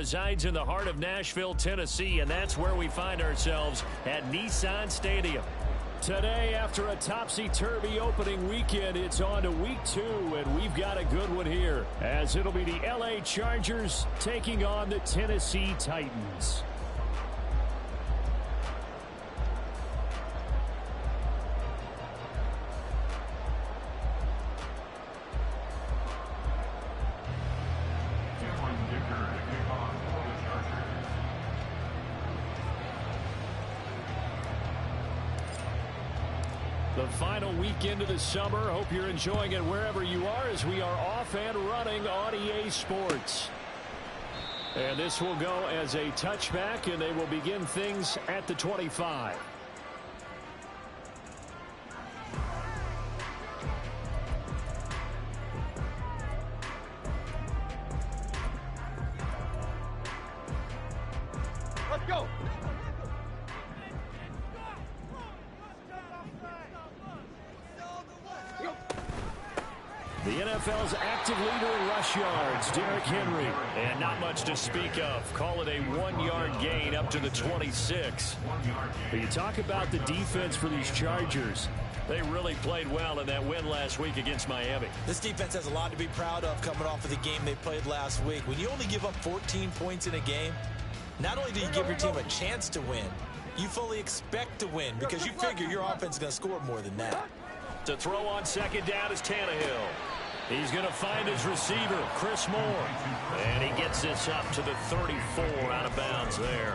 resides in the heart of Nashville, Tennessee, and that's where we find ourselves at Nissan Stadium. Today, after a topsy-turvy opening weekend, it's on to week 2, and we've got a good one here, as it'll be the LA Chargers taking on the Tennessee Titans. The final weekend of the summer. Hope you're enjoying it wherever you are as we are off and running on EA Sports. And this will go as a touchback, and they will begin things at the 25. Let's go. The NFL's active leader in rush yards, Derrick Henry. And not much to speak of. Call it a 1-yard gain up to the 26. But you talk about the defense for these Chargers. They really played well in that win last week against Miami. This defense has a lot to be proud of coming off of the game they played last week. When you only give up 14 points in a game, not only do you give your team a chance to win, you fully expect to win because you figure your offense is going to score more than that. To throw on second down is Tannehill. He's going to find his receiver, Chris Moore. And he gets this up to the 34 out of bounds there.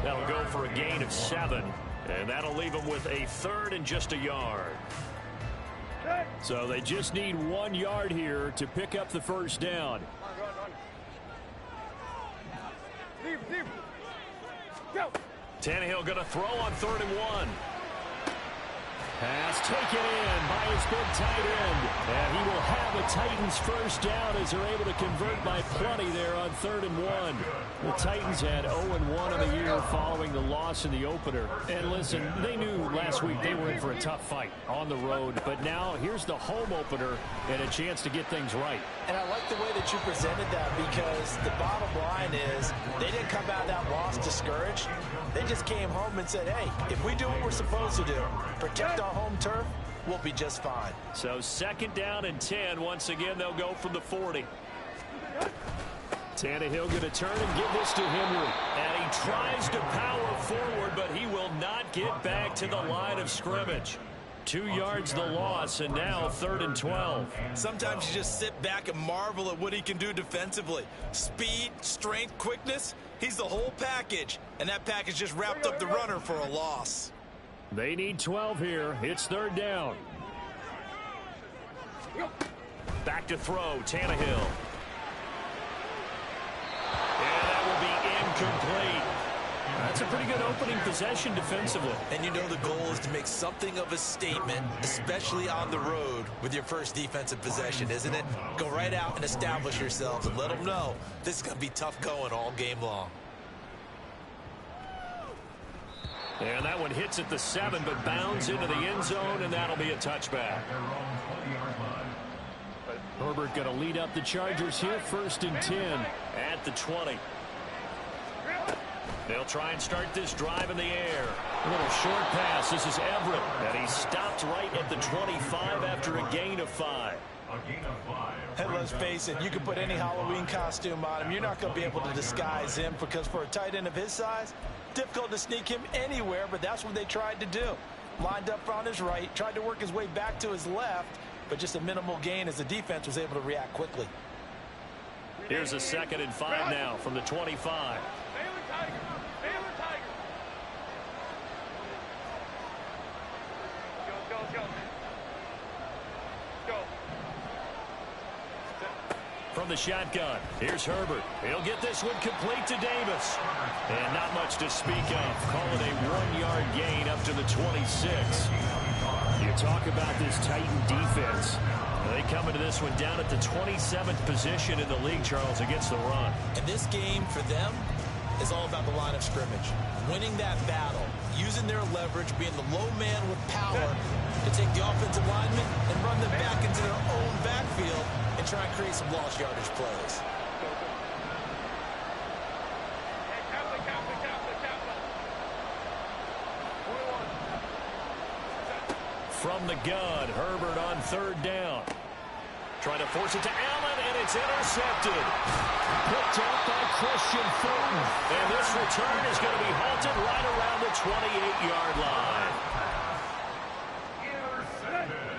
That'll go for a gain of 7. And that'll leave him with a 3rd and just a yard. So they just need 1 yard here to pick up the first down. Tannehill going to throw on 3rd and 1. Pass taken in by his big tight end. And he will have the Titans first down as they're able to convert by plenty there on 3rd and 1. The Titans had 0-1 on the year following the loss in the opener. And listen, they knew last week they were in for a tough fight on the road. But now here's the home opener and a chance to get things right. And I like the way that you presented that because the bottom line is they didn't come out of that loss discouraged. They just came home and said, hey, if we do what we're supposed to do, protect our home turf, we'll be just fine. So 2nd down and 10. Once again, they'll go from the 40. Tannehill going to turn and give this to Henry. And he tries to power forward, but he will not get back to the line of scrimmage. 2 yards the loss, and now 3rd and 12. Sometimes you just sit back and marvel at what he can do defensively. Speed, strength, quickness, he's the whole package. And that package just wrapped up the runner for a loss. They need 12 here. It's 3rd down. Back to throw, Tannehill. And that will be incomplete. That's a pretty good opening possession defensively. And you know the goal is to make something of a statement, especially on the road with your first defensive possession, isn't it? Go right out and establish yourselves and let them know this is going to be tough going all game long. And that one hits at the 7, but bounds into the end zone, and that'll be a touchback. Herbert going to lead up the Chargers here, 1st and 10 at the 20. They'll try and start this drive in the air. A little short pass. This is Everett, and he's stopped right at the 25 after a gain of 5. Hey, let's face it, you can put any Halloween costume on him. You're not going to be able to disguise him because for a tight end of his size, difficult to sneak him anywhere, but that's what they tried to do. Lined up on his right, tried to work his way back to his left, but just a minimal gain as the defense was able to react quickly. Here's a 2nd and 5 now from the 25. From the shotgun, here's Herbert. He'll get this one complete to Davis. And not much to speak of. Call it a 1-yard gain up to the 26. You talk about this Titan defense. They come into this one down at the 27th position in the league, Charles, against the run. And this game for them is all about the line of scrimmage. Winning that battle, using their leverage, being the low man with power to take the offensive linemen and run them back into their own backfield and try and create some lost yardage plays. from the gun. Herbert on third down. Trying to force it to Allen, and it's intercepted. Picked up by Christian Fulton. And this return is going to be halted right around the 28-yard line. Intercepted.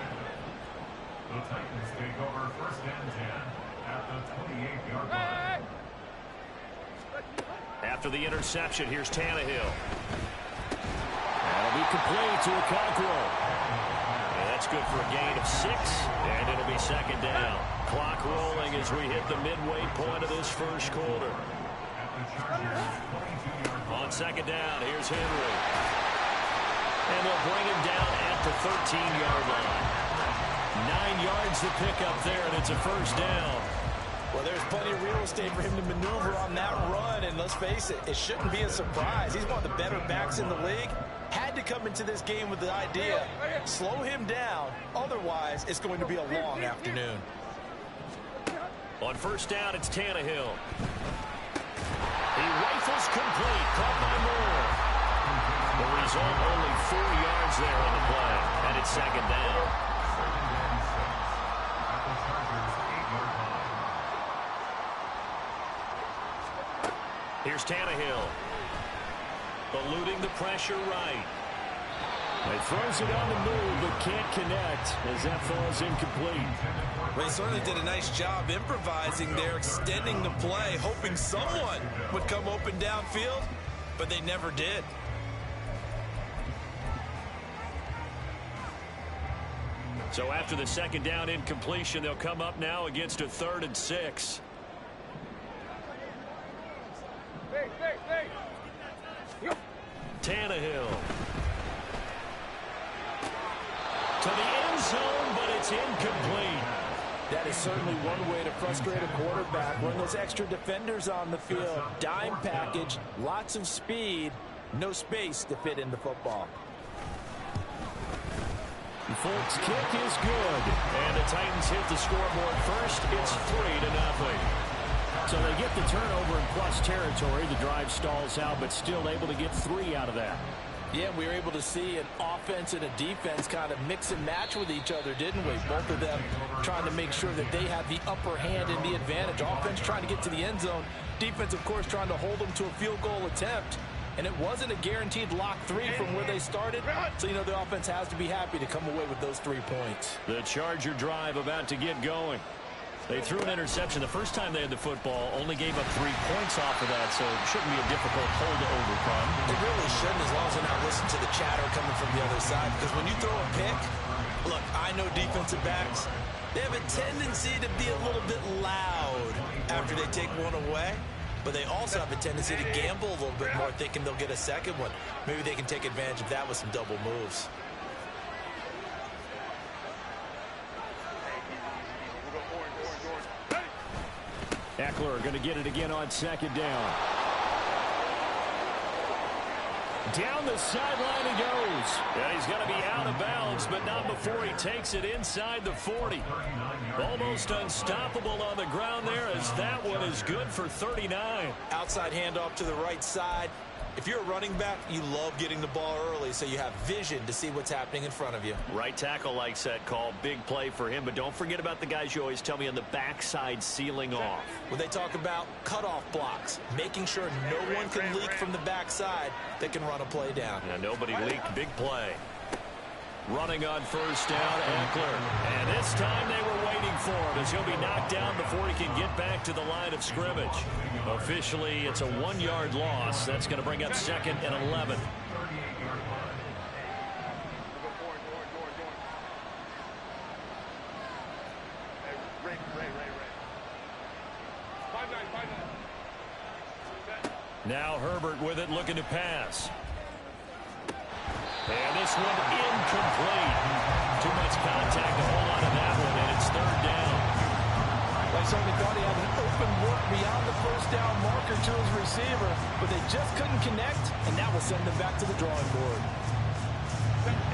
The Titans take over first and 10 at the 28-yard line. After the interception, here's Tannehill. That'll be complete to a kakarot. And that's good for a gain of 6, and it'll be second down. Clock rolling as we hit the midway point of this first quarter. On second down, here's Henry. And they'll bring him down at the 13-yard line. 9 yards to pick up there, and it's a first down. Well, there's plenty of real estate for him to maneuver on that run, and let's face it, it shouldn't be a surprise. He's one of the better backs in the league. Had to come into this game with the idea, slow him down, otherwise it's going to be a long afternoon. On first down, it's Tannehill. He rifles complete, caught by Moore. The result, only 4 yards there on the play, and it's second down. Here's Tannehill. Eluding the pressure right. He throws it on the move, but can't connect as that falls incomplete. Well, he certainly did a nice job improvising there, extending the play, hoping someone would come open downfield, but they never did. So after the second down incompletion, they'll come up now against a 3rd and 6. Tannehill. To the end zone, but it's incomplete. That is certainly one way to frustrate a quarterback. Run those extra defenders on the field. Dime package, lots of speed, no space to fit in the football. Fult's kick is good. And the Titans hit the scoreboard first. It's 3-0. So they get the turnover in plus territory. The drive stalls out, but still able to get 3 out of that. Yeah, we were able to see an offense and a defense kind of mix and match with each other, didn't we? Both of them trying to make sure that they have the upper hand and the advantage. Offense trying to get to the end zone. Defense, of course, trying to hold them to a field goal attempt. And it wasn't a guaranteed lock 3 from where they started. So, you know, the offense has to be happy to come away with those 3 points. The Charger drive about to get going. They threw an interception the first time they had the football, only gave up 3 points off of that, so it shouldn't be a difficult hole to overcome. It really shouldn't, as long as they're not listening to the chatter coming from the other side. Because when you throw a pick, look, I know defensive backs, they have a tendency to be a little bit loud after they take one away. But they also have a tendency to gamble a little bit more, thinking they'll get a second one. Maybe they can take advantage of that with some double moves. Eckler going to get it again on second down. Down the sideline he goes. Yeah, he's going to be out of bounds, but not before he takes it inside the 40. Almost unstoppable on the ground there, as that one is good for 39. Outside handoff to the right side. If you're a running back, you love getting the ball early so you have vision to see what's happening in front of you. Right tackle likes that call. Big play for him, but don't forget about the guys you always tell me on the backside sealing off. When they talk about cutoff blocks, making sure no one can leak from the backside that can run a play down. Yeah, nobody leaked. Big play. Running on first down, Eckler. And this time they were waiting for him, as he'll be knocked down before he can get back to the line of scrimmage. Officially, it's a 1-yard loss. That's going to bring up 2nd and 11. Now Herbert with it, looking to pass. And this one incomplete. Too much contact to hold on to that one, and it's 3rd down. I certainly thought he had an open look beyond the first down marker to his receiver, but they just couldn't connect, and that will send them back to the drawing board.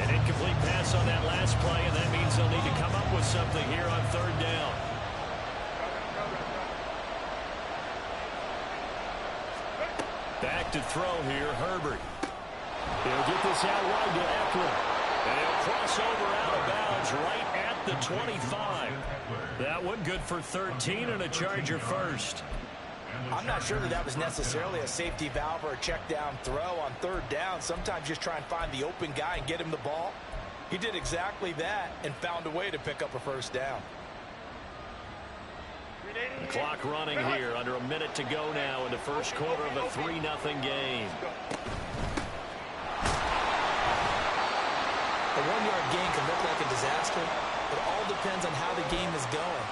An incomplete pass on that last play, and that means they'll need to come up with something here on 3rd down. Back to throw here, Herbert. He'll get this out wide to Eckler. And he'll cross over out of bounds right at the 25. That one good for 13 and a Charger first. I'm not sure that was necessarily a safety valve or a check down throw on third down. Sometimes just try and find the open guy and get him the ball. He did exactly that and found a way to pick up a first down. The clock running here, under a minute to go now in the first quarter of a 3-0 game. A one-yard gain can look like a disaster. It all depends on how the game is going.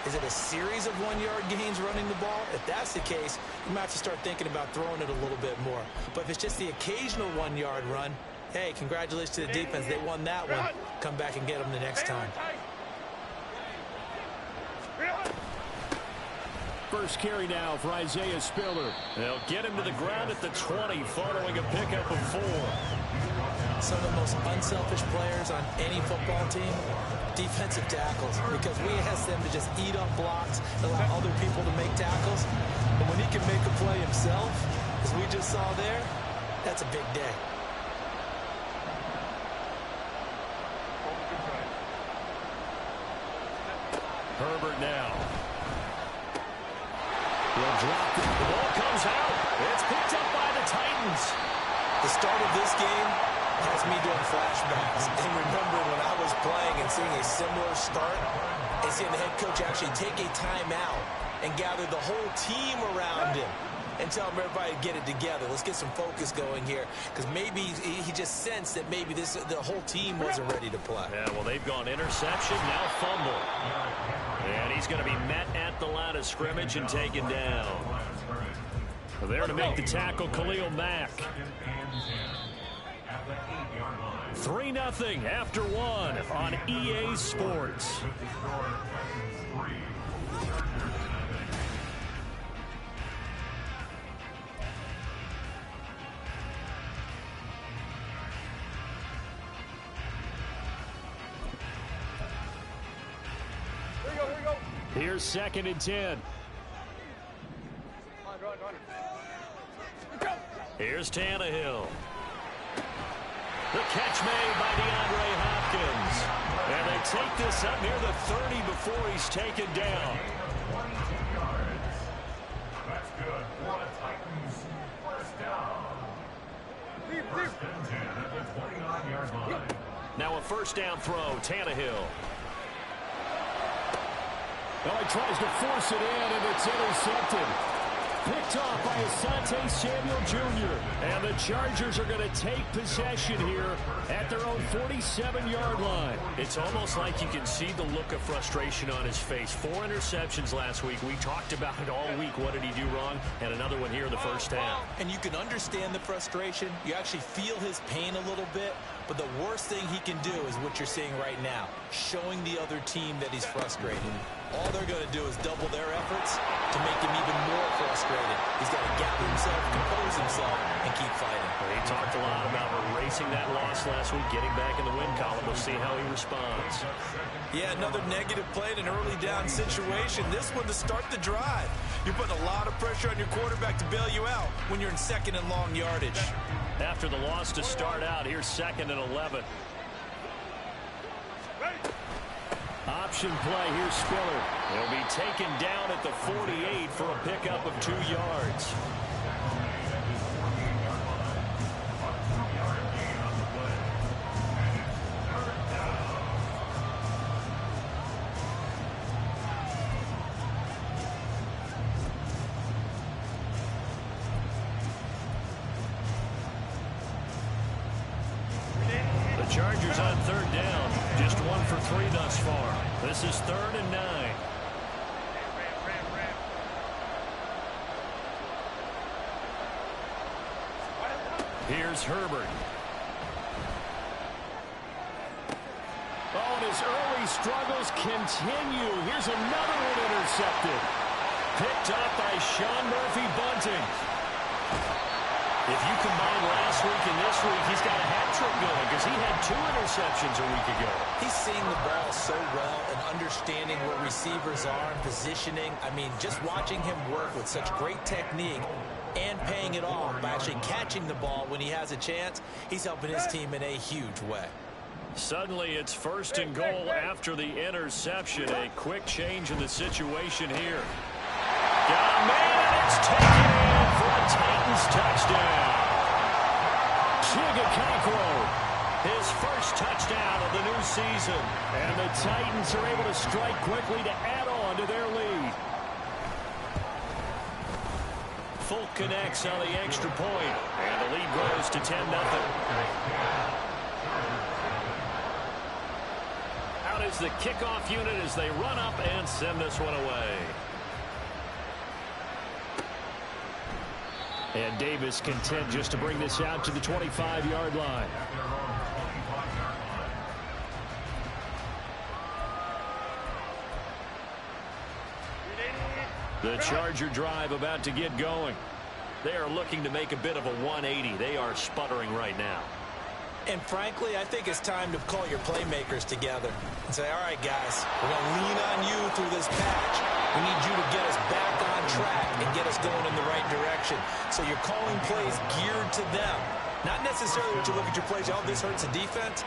Is it a series of one-yard gains running the ball? If that's the case, you might have to start thinking about throwing it a little bit more. But if it's just the occasional one-yard run, hey, congratulations to the defense. They won that one. Come back and get them the next time. First carry now for Isaiah Spiller. They'll get him to the ground at the 20 following a pickup of 4. Some of the most unselfish players on any football team, defensive tackles, because we ask them to just eat up blocks, allow other people to make tackles. But when he can make a play himself, as we just saw there, that's a big day. Herbert now. He'll drop it. The ball comes out. It's picked up by the Titans. The start of this game has me doing flashbacks and remembering when I was playing and seeing a similar start and seeing the head coach actually take a timeout and gather the whole team around him and tell him everybody to get it together. Let's get some focus going here, because maybe he just sensed that maybe the whole team wasn't ready to play. Yeah, well, they've gone interception, now fumble. And he's going to be met at the line of scrimmage and taken down. There to make the tackle, Khalil Mack. 3-0 after 1 on EA Sports. Here's 2nd and 10. Here's Tannehill. The catch made by DeAndre Hopkins. And they take this up near the 30 before he's taken down. 22 yards. That's good for the Titans. First down. First and 10 at the 29-yard line. Now a first down throw, Tannehill. Well, he tries to force it in, and it's intercepted. Picked off by Asante Samuel Jr. And the Chargers are going to take possession here at their own 47-yard line. It's almost like you can see the look of frustration on his face. 4 interceptions last week. We talked about it all week. What did he do wrong? And another one here in the first half. And you can understand the frustration. You actually feel his pain a little bit. But the worst thing he can do is what you're seeing right now, showing the other team that he's frustrated. All they're going to do is double their efforts to make him even more frustrated. He's got to gather himself, compose himself, and keep fighting. Well, he talked a lot about erasing that loss last week, getting back in the win column. We'll see how he responds. Yeah, another negative play in an early down situation. This one to start the drive. You're putting a lot of pressure on your quarterback to bail you out when you're in 2nd and long yardage. After the loss to start out, here's 2nd and 11. Option play, here's Spiller. He'll be taken down at the 48 for a pickup of 2 yards. Chargers on 3rd down. Just 1 for 3 thus far. This is 3rd and 9. Here's Herbert. Oh, and his early struggles continue. Here's another one intercepted. Picked up by Sean Murphy-Bunting. If you combine last week and this week, he's got a hat trick going because he had 2 interceptions a week ago. He's seeing the ball so well and understanding where receivers are and positioning. I mean, just watching him work with such great technique and paying it off by actually catching the ball when he has a chance, he's helping his team in a huge way. Suddenly, it's first and goal after the interception. A quick change in the situation here. Got a man, and it's taken in for a Titans touchdown. Kakarot, his first touchdown of the new season. And the Titans are able to strike quickly to add on to their lead. Fulk connects on the extra point, and the lead grows to 10-0. Out is the kickoff unit as they run up and send this one away. And Davis content just to bring this out to the 25-yard line. The Charger drive about to get going. They are looking to make a bit of a 180. They are sputtering right now. And frankly, I think it's time to call your playmakers together and say, all right, guys, we're going to lean on you through this patch. We need you to get us back on track and get us going in the right direction. So you're calling plays geared to them. Not necessarily to look at your plays, oh, this hurts the defense.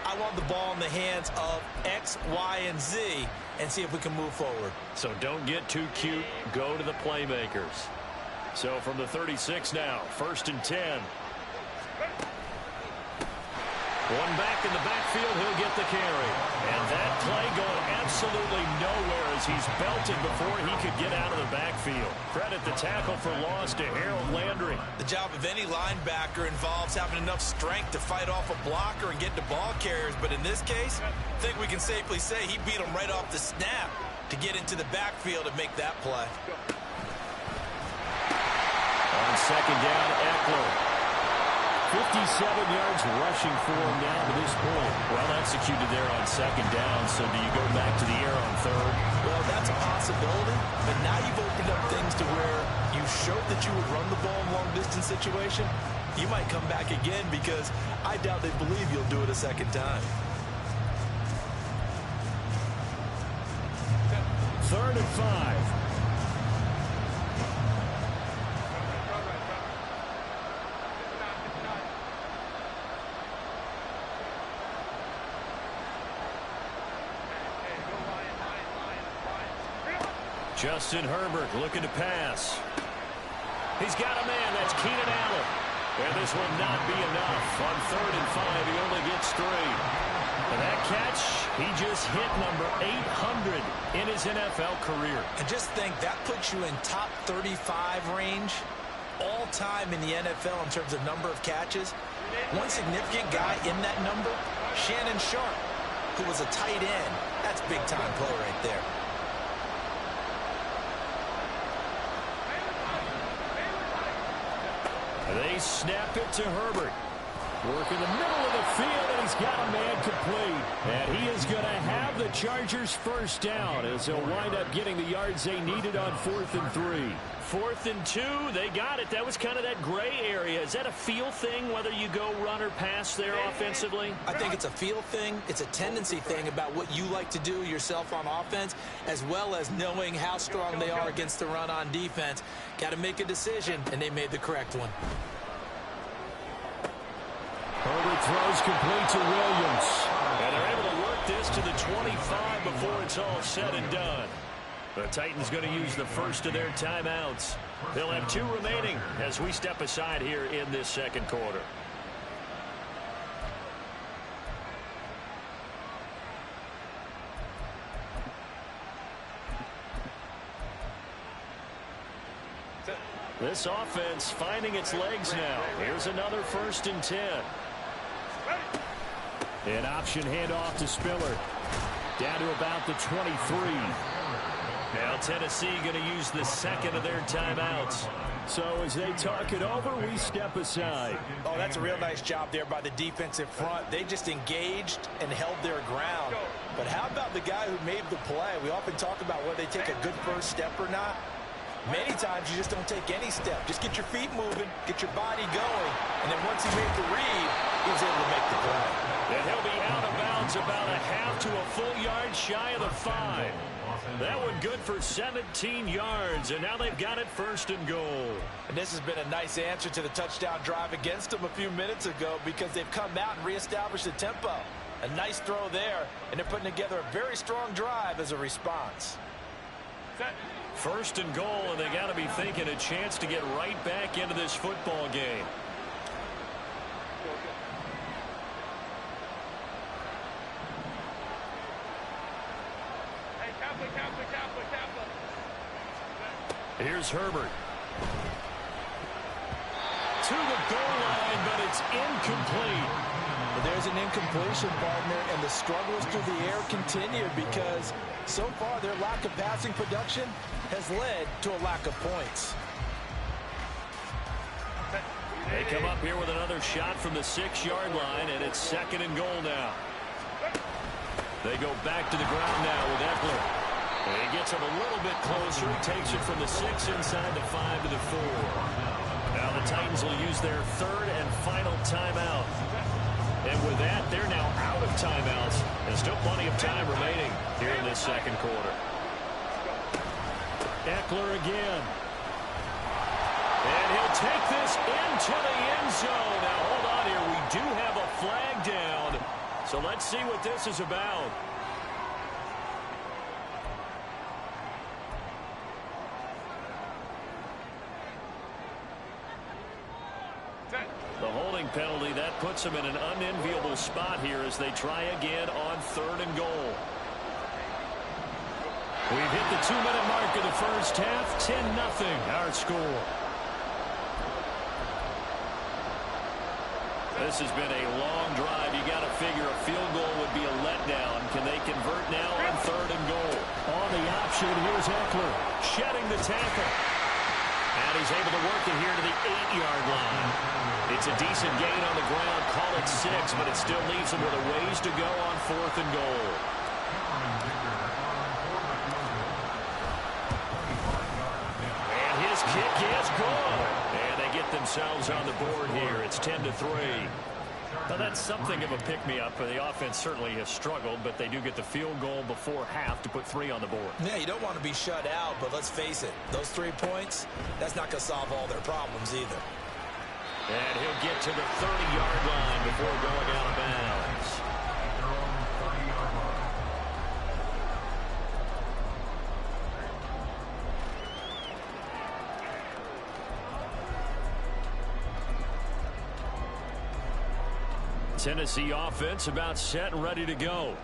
I want the ball in the hands of X, Y, and Z and see if we can move forward. So don't get too cute. Go to the playmakers. So from the 36 now, 1st and 10. One back in the backfield, he'll get the carry. And that play going absolutely nowhere as he's belted before he could get out of the backfield. Credit the tackle for loss to Harold Landry. The job of any linebacker involves having enough strength to fight off a blocker and get to ball carriers. But in this case, I think we can safely say he beat him right off the snap to get into the backfield and make that play. On 2nd down, Eckler. 57 yards rushing for him down to this point. Well executed there on 2nd down, so do you go back to the air on 3rd? Well, that's a possibility, but now you've opened up things to where you showed that you would run the ball in long-distance situation. You might come back again because I doubt they believe you'll do it a second time. 3rd and 5. Justin Herbert looking to pass. He's got a man. That's Keenan Allen. And this will not be enough. On 3rd and 5, he only gets 3. And that catch, he just hit number 800 in his NFL career. And just think, that puts you in top 35 range all time in the NFL in terms of number of catches. One significant guy in that number, Shannon Sharp, who was a tight end. That's big-time play right there. They snap it to Herbert. Work in the middle of the field, and he's got a man complete. And he is going to have the Chargers first down as they'll wind up getting the yards they needed on 4th and 3. 4th and 2, they got it. That was kind of that gray area. Is that a feel thing, whether you go run or pass there offensively? I think it's a feel thing. It's a tendency thing about what you like to do yourself on offense, as well as knowing how strong they are against the run on defense. Got to make a decision, and they made the correct one. Herbert throws complete to Williams. And they're able to work this to the 25 before it's all said and done. The Titans going to use the first of their timeouts. They'll have 2 remaining as we step aside here in this 2nd quarter. This offense finding its legs now. Here's another 1st and 10. An option handoff to Spiller. Down to about the 23. Now Tennessee going to use the 2nd of their timeouts. So as they talk it over, we step aside. Oh, that's a real nice job there by the defensive front. They just engaged and held their ground. But how about the guy who made the play? We often talk about whether they take a good first step or not. Many times you just don't take any step. Just get your feet moving, get your body going, and then once he made the read, he was able to make the play. And he'll be out of bounds about a half to a full yard shy of the 5. That one good for 17 yards, and now they've got it 1st and goal. And this has been a nice answer to the touchdown drive against them a few minutes ago because they've come out and reestablished the tempo. A nice throw there, and they're putting together a very strong drive as a response. First and goal, and they got to be thinking a chance to get right back into this football game. Here's Herbert. To the goal line, but it's incomplete. Well, there's an incompletion, partner, and the struggles through the air continue because so far their lack of passing production has led to a lack of points. They come up here with another shot from the 6-yard line, and it's second and goal now. They go back to the ground now with Eckler. He gets him a little bit closer, takes it from the 6 inside the 5 to the 4. Now the Titans will use their third and final timeout. And with that, they're now out of timeouts. There's still plenty of time remaining here in this second quarter. Eckler again. And he'll take this into the end zone. Now hold on here. We do have a flag down. So let's see what this is about. The holding penalty, that puts them in an unenviable spot here as they try again on third and goal. We've hit the 2-minute mark of the first half. 10-0 our score. This has been a long drive. You got to figure a field goal would be a letdown. Can they convert now on third and goal? On the option, here's Eckler. Shedding the tackle. And he's able to work it here to the 8-yard line. It's a decent gain on the ground. Call it 6, but it still leaves him with a ways to go on fourth and goal. And his kick is good. And they get themselves on the board here. It's 10-3. Now that's something of a pick-me-up. The offense certainly has struggled, but they do get the field goal before half to put 3 on the board. Yeah, you don't want to be shut out, but let's face it, those 3 points, that's not going to solve all their problems either. And he'll get to the 30-yard line before going out of bounds. Tennessee offense about set and ready to go.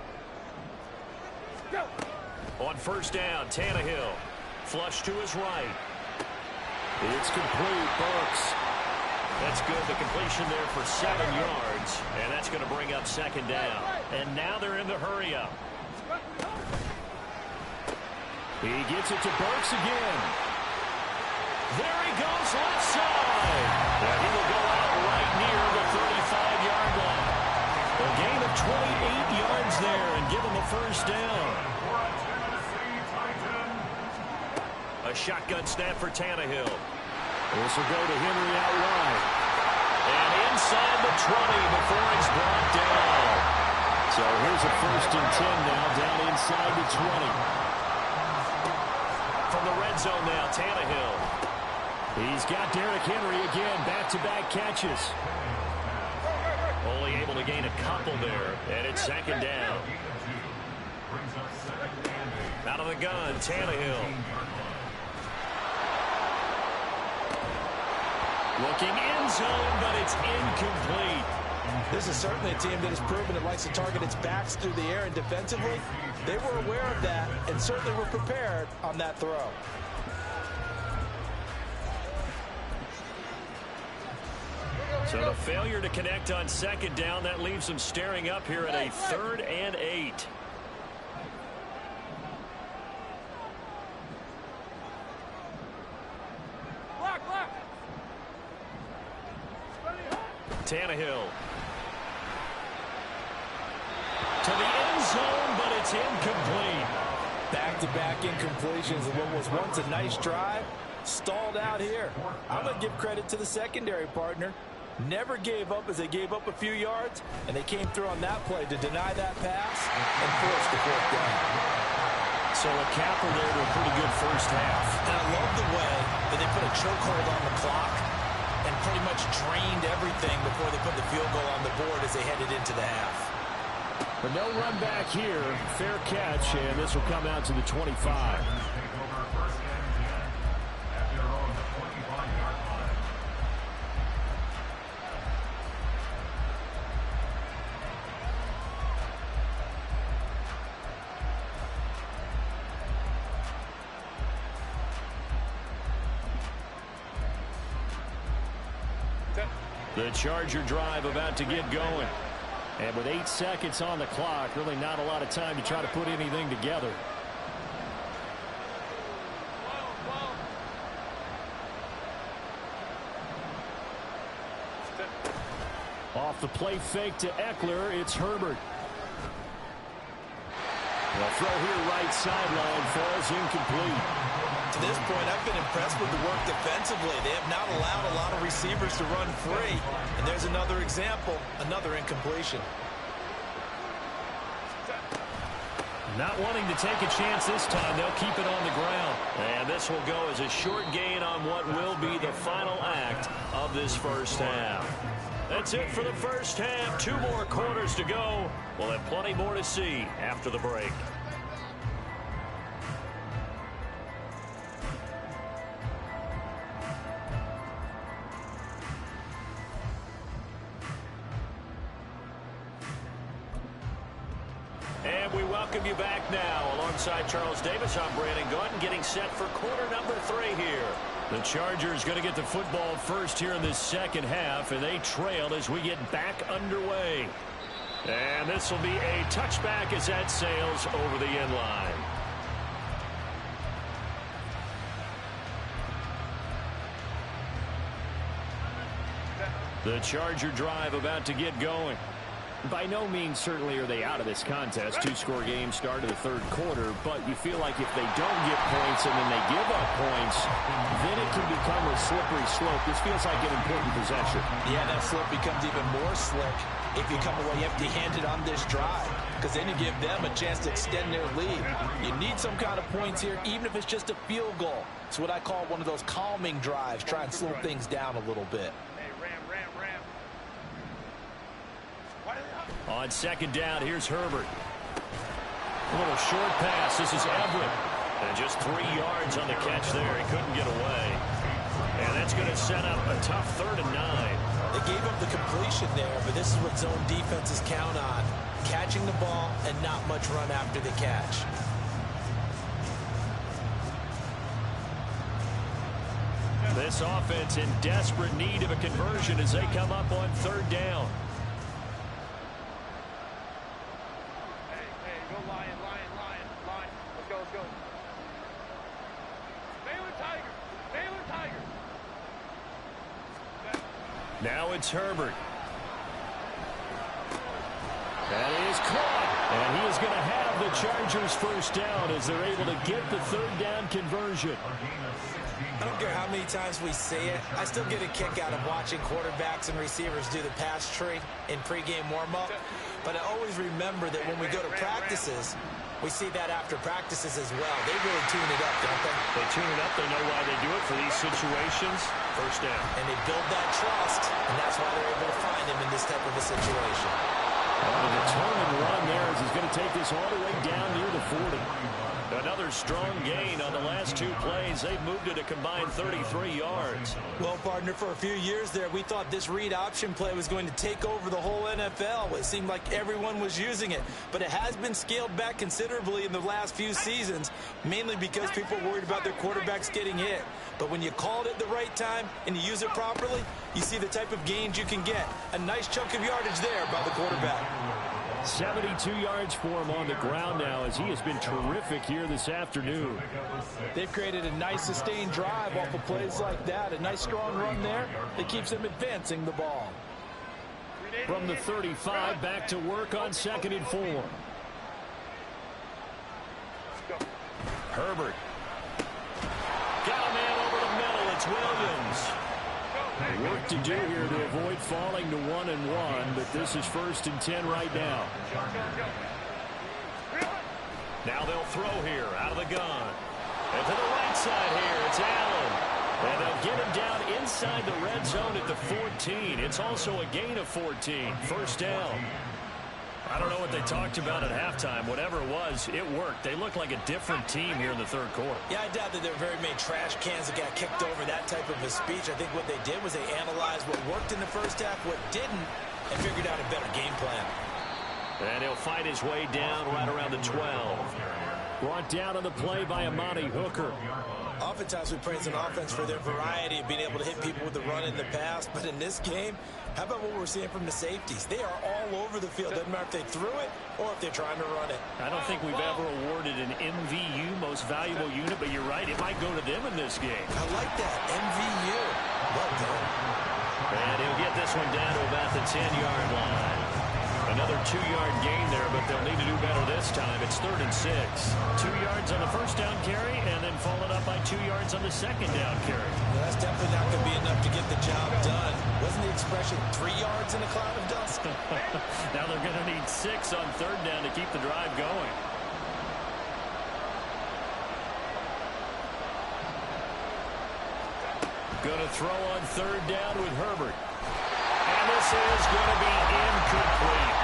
On first down, Tannehill. Flush to his right. It's complete. Burks. That's good. The completion there for 7 yards. And that's going to bring up second down. And now they're in the hurry-up. He gets it to Burks again. There he goes left side. And he will go out right near the 35-yard line. A gain of 28 yards there and give him a first down. A shotgun snap for Tannehill. This will go to Henry out wide. And inside the 20 before he's brought down. So here's a first and 10 now down inside the 20. From the red zone now, Tannehill. He's got Derrick Henry again, back-to-back catches. Only able to gain a couple there, and it's second down. Out of the gun, Tannehill. Looking end zone, but it's incomplete. This is certainly a team that has proven it likes to target its backs through the air, and defensively, they were aware of that and certainly were prepared on that throw. So the failure to connect on second down, that leaves them staring up here at a 3rd and 8. Tannehill. To the end zone, but it's incomplete. Back-to-back incompletions of what was once a nice drive, stalled out here. I'm going to give credit to the secondary partner. Never gave up as they gave up a few yards, and they came through on that play to deny that pass and force the 4th down. So a capper there to a pretty good first half. And I love the way that they put a chokehold on the clock and pretty much drained everything before they put the field goal on the board as they headed into the half. But no run back here. Fair catch, and this will come out to the 25. The Charger drive about to get going. And with 8 seconds on the clock, really not a lot of time to try to put anything together. Off the play fake to Eckler, it's Herbert. The throw here right sideline falls incomplete. To this point, I've been impressed with the work defensively. They have not allowed a lot of receivers to run free. And there's another example, another incompletion. Not wanting to take a chance this time, they'll keep it on the ground. And this will go as a short gain on what will be the final act of this first half. That's it for the first half. 2 more quarters to go. We'll have plenty more to see after the break. And we welcome you back now. Alongside Charles Davis, I'm Brandon Gordon, getting set for quarter number 3 here. The Chargers going to get the football first here in this second half, and they trail as we get back underway. And this will be a touchback as that sails over the end line. The Charger drive about to get going. By no means certainly are they out of this contest. 2-score game start of the third quarter, but you feel like if they don't get points and then they give up points, then it can become a slippery slope. This feels like an important possession. Yeah, that slope becomes even more slick if you come away empty-handed on this drive, because then you give them a chance to extend their lead. You need some kind of points here, even if it's just a field goal. It's what I call one of those calming drives. Try and slow things down a little bit. On second down, here's Herbert. A little short pass. This is Everett. And just 3 yards on the catch there. He couldn't get away. And that's going to set up a tough 3rd and 9. They gave up the completion there, but this is what zone defenses count on. Catching the ball and not much run after the catch. This offense in desperate need of a conversion as they come up on 3rd down. Now it's Herbert. That is caught. And he is going to have the Chargers first down as they're able to get the 3rd down conversion. I don't care how many times we say it. I still get a kick out of watching quarterbacks and receivers do the pass tree in pregame warm-up. But I always remember that when we go to practices, we see that after practices as well. They really tune it up, don't they? They tune it up. They know why they do it for these situations. First down. And they build that trust, and that's why they're able to find him in this type of a situation. And the turn and run there as he's going to take this all the way down near the 40. Another strong gain on the last 2 plays. They've moved it a combined 33 yards. Well, partner, for a few years there, we thought this read option play was going to take over the whole NFL. It seemed like everyone was using it. But it has been scaled back considerably in the last few seasons, mainly because people are worried about their quarterbacks getting hit. But when you call it at the right time and you use it properly, you see the type of gains you can get. A nice chunk of yardage there by the quarterback. 72 yards for him on the ground now as he has been terrific here this afternoon. They've created a nice sustained drive off of plays like that. A nice strong run there that keeps them advancing the ball. From the 35, back to work on 2nd and 4. Herbert. Got a man over the middle. It's Williams. Work to do here to avoid falling to 1-1, but this is 1st and 10 right now. Now they'll throw here out of the gun. And to the right side here, it's Allen. And they'll get him down inside the red zone at the 14. It's also a gain of 14. First down. I don't know what they talked about at halftime. Whatever it was, it worked. They looked like a different team here in the third quarter. Yeah, I doubt that there were very many trash cans that got kicked over, that type of a speech. I think what they did was they analyzed what worked in the first half, what didn't, and figured out a better game plan. And he'll fight his way down right around the 12. Brought down on the play by Amani Hooker. Oftentimes we praise an offense for their variety of being able to hit people with the run in the past, but in this game, how about what we're seeing from the safeties? They are all over the field. Doesn't matter if they threw it or if they're trying to run it. I don't think we've ever awarded an MVU, most valuable unit, but you're right, it might go to them in this game. I like that, MVU. Well done. And he'll get this one down to about the 10-yard line. Another 2-yard gain there, but they'll need to do better this time. It's 3rd and 6. 2 yards on the first down carry, and then followed up by 2 yards on the second down carry. Well, that's definitely not going to be enough to get the job done. Wasn't the expression 3 yards in a cloud of dust? Now they're going to need 6 on 3rd down to keep the drive going. Going to throw on 3rd down with Herbert. And this is going to be incomplete.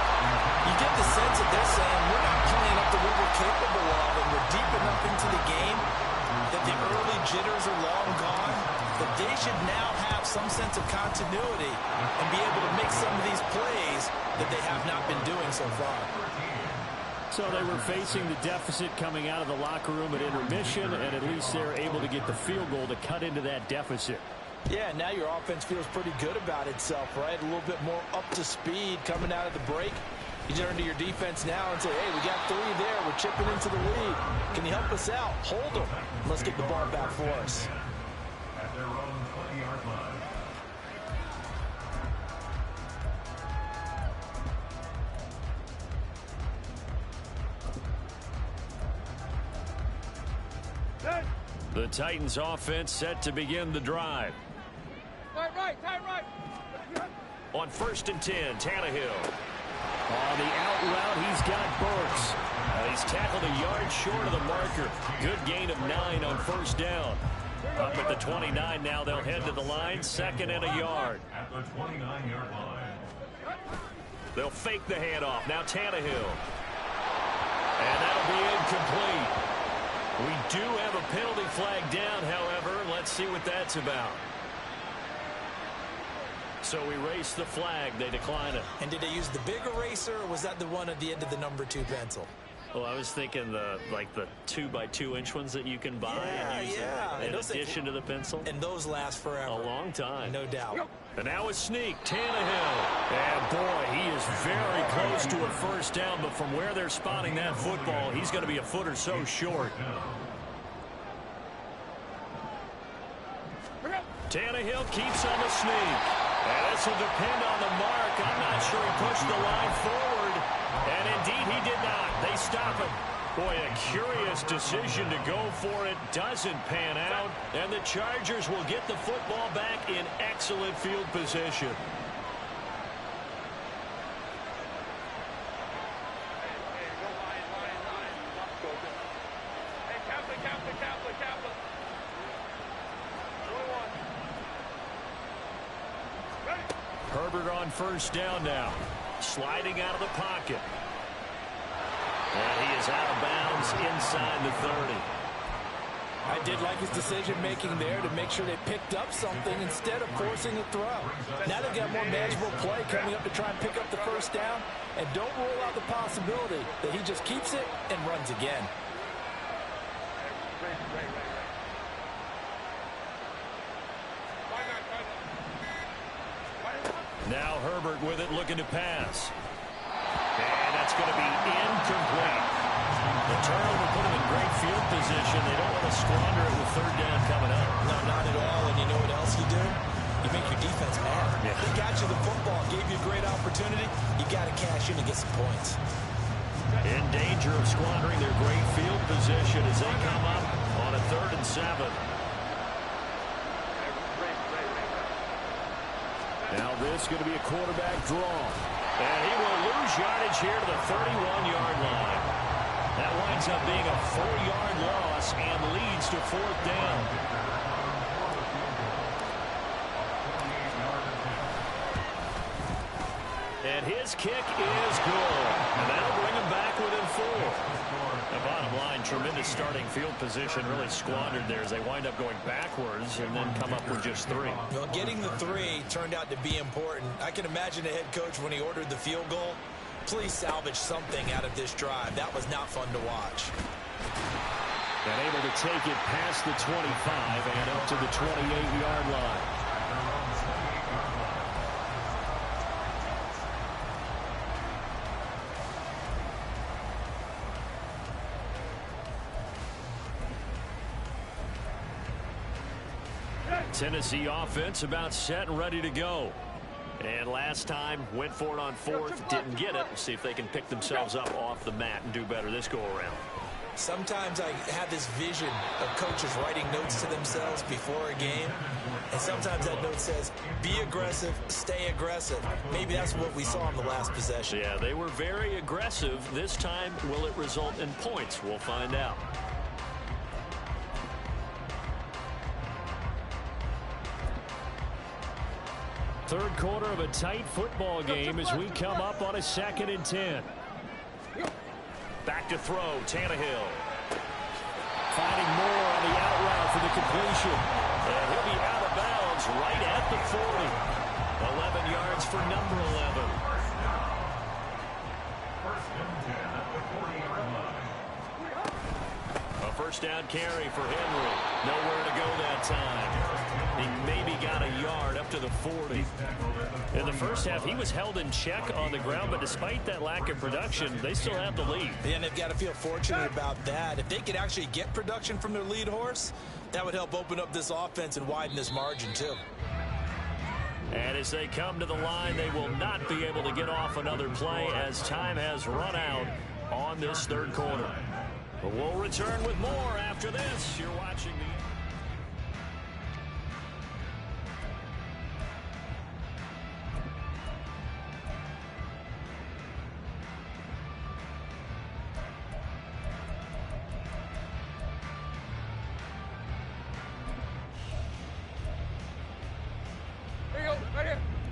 You get the sense that they're saying we're not playing up to what we're capable of, and we're deep enough into the game that the early jitters are long gone, that they should now have some sense of continuity and be able to make some of these plays that they have not been doing so far. So they were facing the deficit coming out of the locker room at intermission, and at least they're able to get the field goal to cut into that deficit. Yeah, now your offense feels pretty good about itself, right? A little bit more up to speed coming out of the break. You turn to your defense now and say, hey, we got 3 there. We're chipping into the lead. Can you help us out? Hold them. Let's get the ball back for us. At their own 20-yard line. The Titans offense set to begin the drive. Time right. On 1st and 10, Tannehill. On the out route, he's got Burks. He's tackled a yard short of the marker. Good gain of 9 on 1st down. Up at the 29 now, they'll head to the line, 2nd and a yard. At the 29-yard line. They'll fake the handoff. Now Tannehill. And that'll be incomplete. We do have a penalty flag down, however. Let's see what that's about. So we race the flag. They decline it. And did they use the big eraser, or was that the one at the end of the number 2 pencil? Well, I was thinking the 2x2-inch ones that you can buy and use in addition to the pencil. And those last forever. A long time. No doubt. And now a sneak, Tannehill. And boy, he is very close to a 1st down, but from where they're spotting that football, he's going to be a foot or so short. Tannehill keeps on the sneak. And this will depend on the mark. I'm not sure he pushed the line forward. And indeed, he did not. They stop him. Boy, a curious decision to go for it. Doesn't pan out. And the Chargers will get the football back in excellent field position. Herbert on 1st down now. Sliding out of the pocket. And he is out of bounds inside the 30. I did like his decision-making there to make sure they picked up something instead of forcing a throw. Now they've got more manageable play coming up to try and pick up the 1st down. And don't rule out the possibility that he just keeps it and runs again. Now Herbert with it, looking to pass. And that's going to be incomplete. The turnover put him in great field position. They don't want to squander it with 3rd down coming up. No, not at all. And you know what else you do? You make your defense mad. Yeah. They got you the football, gave you a great opportunity. You got to cash in and get some points. In danger of squandering their great field position as they come up on a 3rd and 7. Now this is going to be a quarterback draw. And he will lose yardage here to the 31-yard line. That winds up being a 4-yard loss and leads to 4th down. And his kick is good. And that'll bring him back within 4. The bottom line, tremendous starting field position, really squandered there as they wind up going backwards and then come up with just 3. Well, getting the 3 turned out to be important. I can imagine the head coach when he ordered the field goal. Please salvage something out of this drive. That was not fun to watch. And able to take it past the 25 and up to the 28-yard line. Tennessee offense about set and ready to go. And last time, went for it on 4th, didn't get it. We'll see if they can pick themselves up off the mat and do better this go-around. Sometimes I have this vision of coaches writing notes to themselves before a game. And sometimes that note says, be aggressive, stay aggressive. Maybe that's what we saw in the last possession. Yeah, they were very aggressive. This time, will it result in points? We'll find out. Third quarter of a tight football game as we come up on a 2nd and 10. Back to throw, Tannehill. Finding more on the out route for the completion. And he'll be out of bounds right at the 40. 11 yards for number 11. First and 10 at the 40-yard line. A first down carry for Henry. Nowhere to go that time. He maybe got a yard up to the 40. In the first half, he was held in check on the ground, but despite that lack of production, they still have the lead. And they've got to feel fortunate about that. If they could actually get production from their lead horse, that would help open up this offense and widen this margin too. And as they come to the line, they will not be able to get off another play as time has run out on this third quarter. But we'll return with more after this. You're watching the...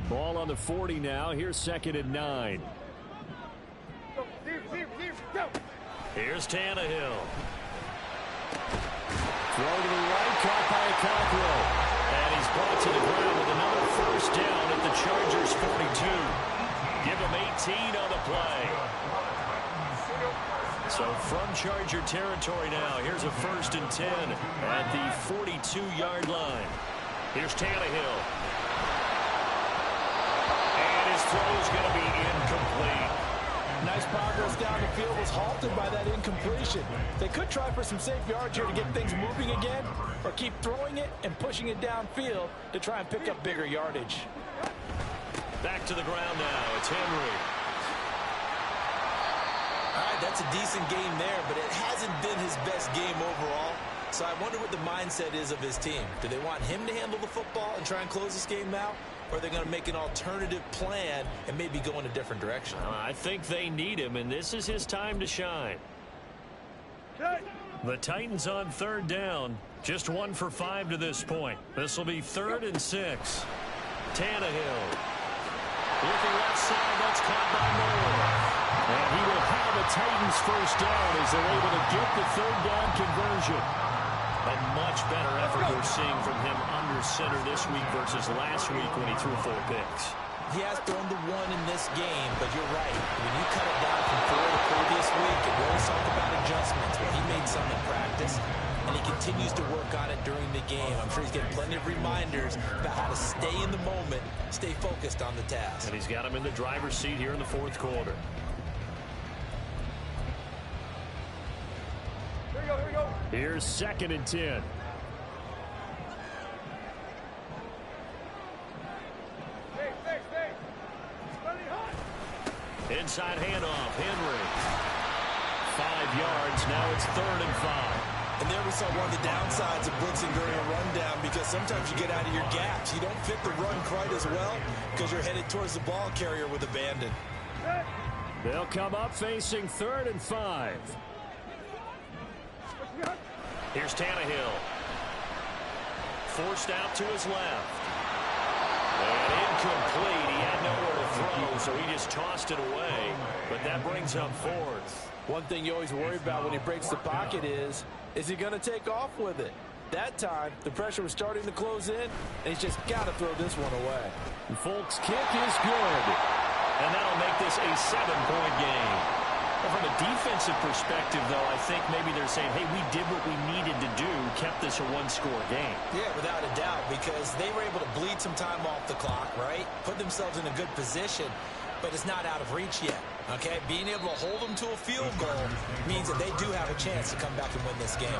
Ball on the 40 now. Here's 2nd and 9. Here's Tannehill. Throw to the right, caught by a kakarot. And he's brought to the ground with another first down at the Chargers 42. Give him 18 on the play. So from Charger territory now, here's a 1st and 10 at the 42-yard line. Here's Tannehill. And his throw's going to be incomplete. Nice progress down the field was halted by that incompletion. They could try for some safe yards here to get things moving again, or keep throwing it and pushing it downfield to try and pick up bigger yardage. Back to the ground now. It's Henry. All right, that's a decent game there, but it hasn't been his best game overall. So I wonder what the mindset is of his team. Do they want him to handle the football and try and close this game out? Or are they going to make an alternative plan and maybe go in a different direction? I think they need him, and this is his time to shine. The Titans on 3rd down. Just 1 for 5 to this point. This will be 3rd and 6. Tannehill. Looking left side. That's caught by Moore. And he will have a Titans first down as they're able to get the 3rd down conversion. A much better effort we're seeing from him under center this week versus last week when he threw 4 picks. He has thrown the 1 in this game, but you're right. When you cut it down from 4 the previous week, and we always talk about adjustments. Well, he made some in practice, and he continues to work on it during the game. I'm sure he's getting plenty of reminders about how to stay in the moment, stay focused on the task. And he's got him in the driver's seat here in the 4th quarter. Here's 2nd and 10. Inside handoff, Henry. 5 yards, now it's 3rd and 5. And there we saw one of the downsides of blitzing during a rundown, because sometimes you get out of your gaps. You don't fit the run quite as well because you're headed towards the ball carrier with abandon. They'll come up facing 3rd and 5. Here's Tannehill. Forced out to his left. And incomplete. He had nowhere to throw. so he just tossed it away, but that brings up fourth. One thing you always worry about when he breaks the pocket is he going to take off with it? That time, the pressure was starting to close in, and he's just got to throw this one away. And Folk's kick is good. And that'll make this a 7-point game. Well, from a defensive perspective, though, I think maybe they're saying, hey, we did what we needed to do, kept this a one-score game. Yeah, without a doubt, because they were able to bleed some time off the clock, right? Put themselves in a good position, but it's not out of reach yet, okay? Being able to hold them to a field goal means that they do have a chance to come back and win this game.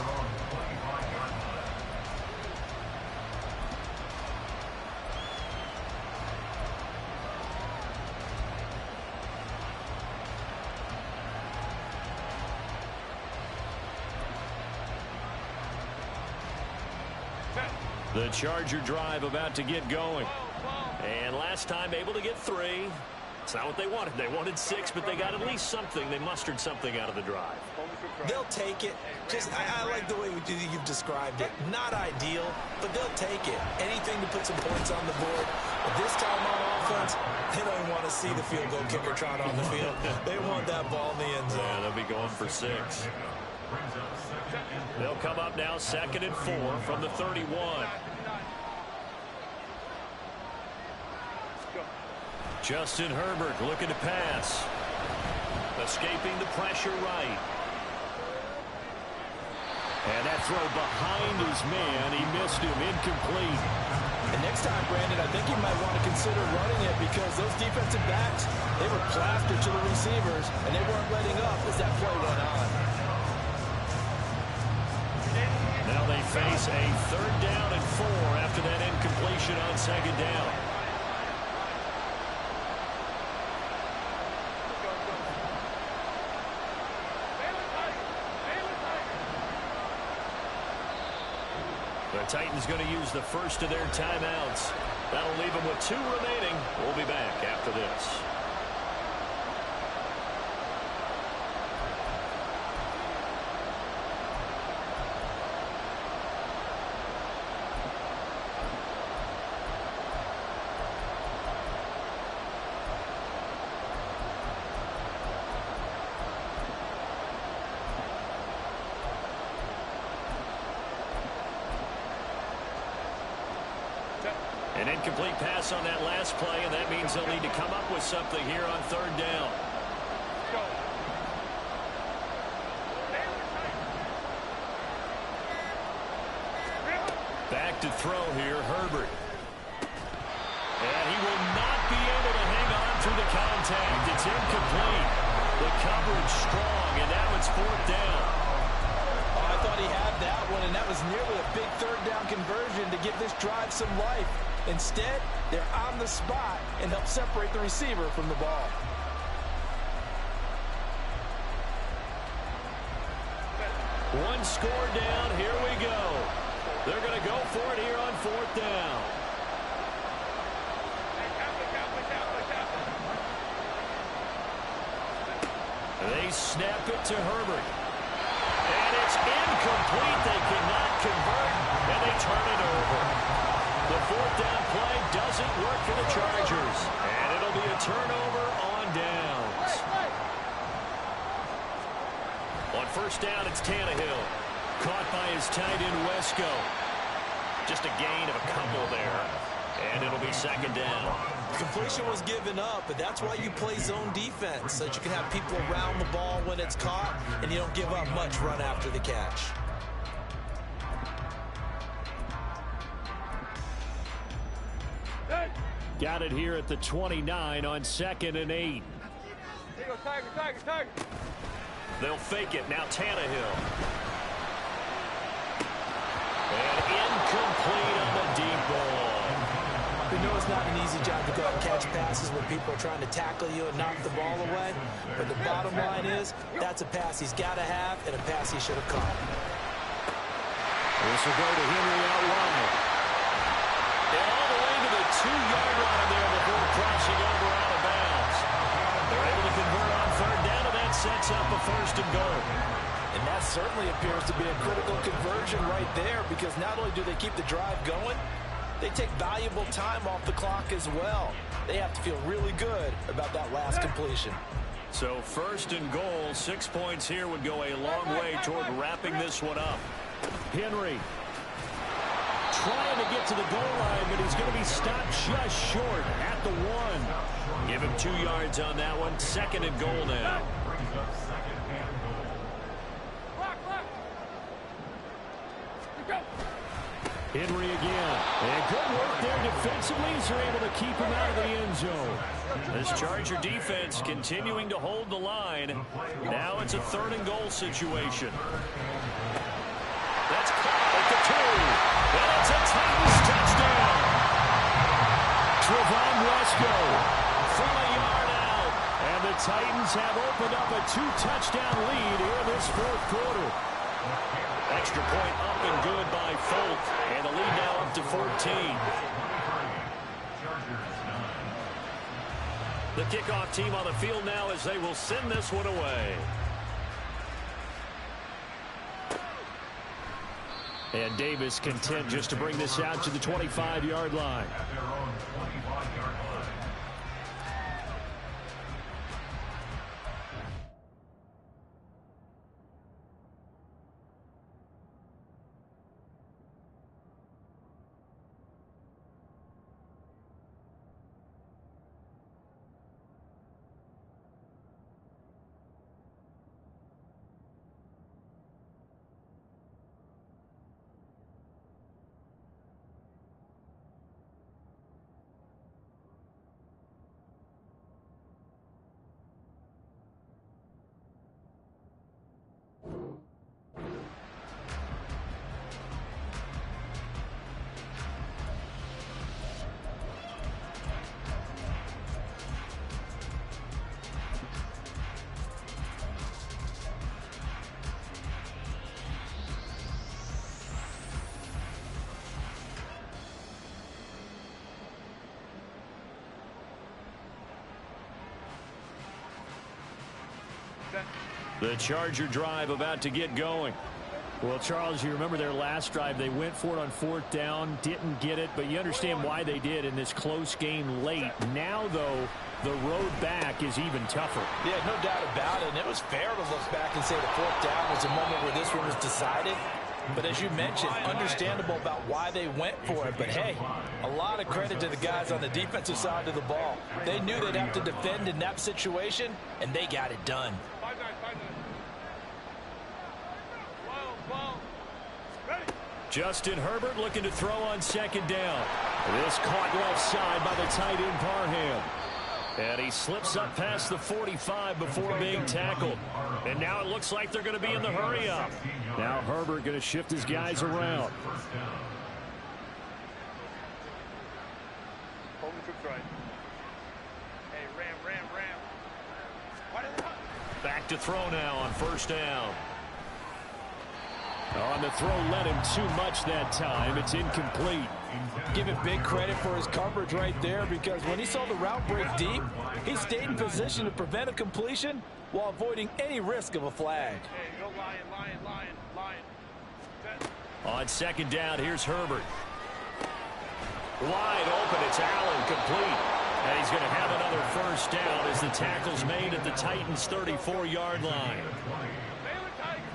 The Charger drive about to get going. And last time able to get 3. It's not what they wanted. They wanted 6, but they got at least something. They mustered something out of the drive. They'll take it. Just, I like the way you've described it. Not ideal, but they'll take it. Anything to put some points on the board. But this time on offense, they don't even want to see the field goal kicker trot on the field. They want that ball in the end zone. Yeah, they'll be going for 6. They'll come up now 2nd and 4 from the 31. Justin Herbert looking to pass. Escaping the pressure right. And that throw behind his man. He missed him. Incomplete. And next time, Brandon, I think you might want to consider running it because those defensive backs, they were plastered to the receivers, and they weren't letting up as that play went on. Now they face a 3rd down and 4 after that incompletion on 2nd down. The Titans going to use the first of their timeouts. That'll leave them with 2 remaining. We'll be back after this. An incomplete pass on that last play, and that means they'll need to come up with something here on 3rd down. Back to throw here, Herbert. And he will not be able to hang on through the contact. It's incomplete. The coverage strong, and now it's 4th down. I thought he had that one, and that was nearly a big 3rd down conversion to give this drive some life. Instead, they're on the spot and help separate the receiver from the ball. One score down. Here we go. They're going to go for it here on 4th down. They snap it to Herbert. And it's incomplete. They cannot convert, and they turn it over. The 4th down play doesn't work for the Chargers. And it'll be a turnover on downs. On 1st down, it's Tannehill. Caught by his tight end, Wesco. Just a gain of a couple there. And it'll be 2nd down. Completion was given up, but that's why you play zone defense, so that you can have people around the ball when it's caught, and you don't give up much run after the catch. Got it here at the 29 on 2nd and 8. Tiger. They'll fake it. Now Tannehill. And incomplete on the deep ball. We know it's not an easy job to go out and catch passes when people are trying to tackle you and knock the ball away. But the bottom line is, that's a pass he's got to have and a pass he should have caught. This will go to Henry out wide. And all the way to the 2-yard line there before crossing over out of bounds. They're able to convert on 3rd down, and that sets up a 1st and goal. And that certainly appears to be a critical conversion right there, because not only do they keep the drive going, they take valuable time off the clock as well. they have to feel really good about that last completion. So first and goal, 6 points here would go a long way toward wrapping this one up. Henry trying to get to the goal line, but he's going to be stopped just short at the 1. Give him 2 yards on that one. Second and goal now. Henry again. And good work there defensively as they're able to keep him out of the end zone. This Charger defense continuing to hold the line. Now it's a third and goal situation. That's caught at the 2. And it's a Titans touchdown. Trevon Wesco from a yard out. And the Titans have opened up a 2-touchdown lead here in this fourth quarter. Extra point up and good by Folk. And the lead now up to 14. The kickoff team on the field now as they will send this one away. And Davis content just to bring this out to the 25-yard line. At their own 25-yard line. The Charger drive about to get going. Well, Charles, you remember their last drive. They went for it on 4th down, didn't get it, but you understand why they did in this close game late. Now, though, the road back is even tougher. Yeah, no doubt about it. And it was fair to look back and say the 4th down was a moment where this one was decided. But as you mentioned, understandable about why they went for it. But, hey, a lot of credit to the guys on the defensive side of the ball. They knew they'd have to defend in that situation, and they got it done. Justin Herbert looking to throw on 2nd down. This caught left side by the tight end Parham. And he slips up past the 45 before being tackled. And now it looks like they're going to be in the hurry up. Now Herbert going to shift his guys around. Back to throw now on 1st down. On the throw, led him too much that time. It's incomplete. Give him big credit for his coverage right there, because when he saw the route break deep, he stayed in position to prevent a completion while avoiding any risk of a flag. Hey, go Lion. On 2nd down, here's Herbert. Wide open, it's Allen, complete. And he's going to have another 1st down as the tackle's made at the Titans' 34-yard line.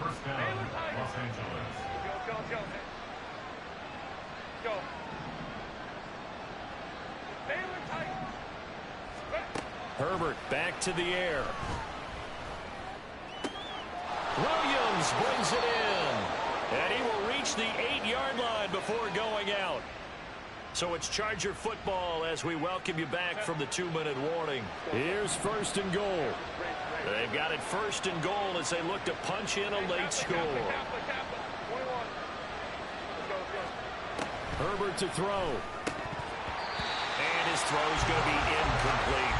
First down, Los Angeles. Go. Herbert back to the air. Williams brings it in. And he will reach the 8-yard line before going out. So it's Charger football as we welcome you back from the 2-minute warning. Here's 1st and goal. They've got it 1st and goal as they look to punch in a late score. Herbert to throw. And his throw's going to be incomplete.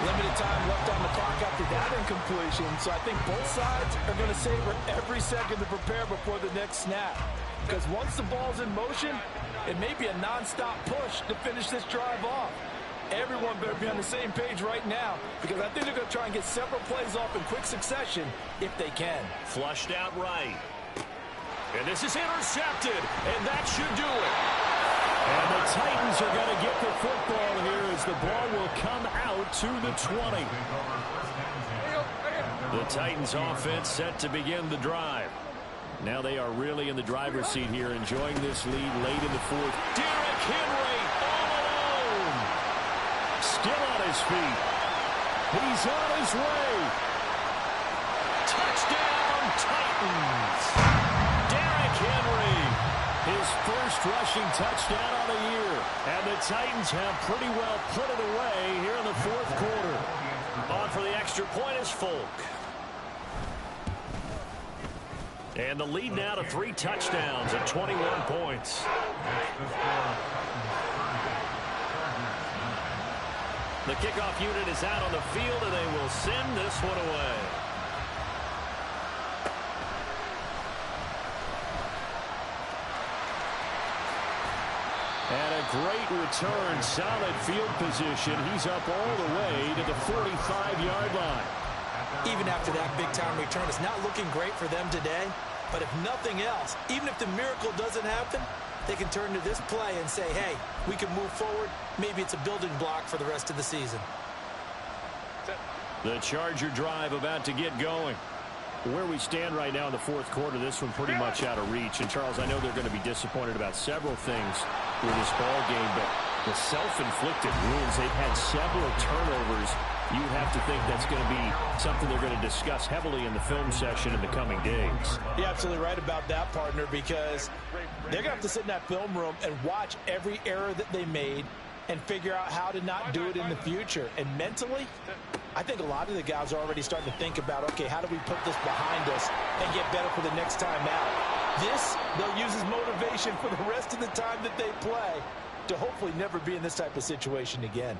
Limited time left on the clock after that incompletion, so I think both sides are going to savor every second to prepare before the next snap. Because once the ball's in motion, it may be a non-stop push to finish this drive off. Everyone better be on the same page right now, because I think they're going to try and get several plays off in quick succession if they can. Flushed out right. And this is intercepted, and that should do it. And the Titans are going to get the football here as as the ball will come out to the 20. The Titans offense set to begin the drive. Now they are really in the driver's seat here, enjoying this lead late in the fourth. Derrick Henry all alone. Still on his feet. He's on his way. Touchdown, Titans. Derrick Henry, his first rushing touchdown of the year. And the Titans have pretty well put it away here in the fourth quarter. On for the extra point is Folk. And the lead now to 3 touchdowns at 21 points. The kickoff unit is out on the field, and they will send this one away. And a great return, solid field position. He's up all the way to the 45-yard line. Even after that big-time return, it's not looking great for them today. But if nothing else, even if the miracle doesn't happen, they can turn to this play and say, hey, we can move forward. Maybe it's a building block for the rest of the season. The Charger drive about to get going. Where we stand right now in the fourth quarter, this one pretty much out of reach. And, Charles, I know they're going to be disappointed about several things with this ball game, but the self-inflicted wounds, they've had several turnovers. You would have to think that's going to be something they're going to discuss heavily in the film session in the coming days. You're absolutely right about that, partner, because they're going to have to sit in that film room and watch every error that they made and figure out how to not do it in the future. And mentally, I think a lot of the guys are already starting to think about, okay, how do we put this behind us and get better for the next time out? This, they'll use as motivation for the rest of the time that they play to hopefully never be in this type of situation again.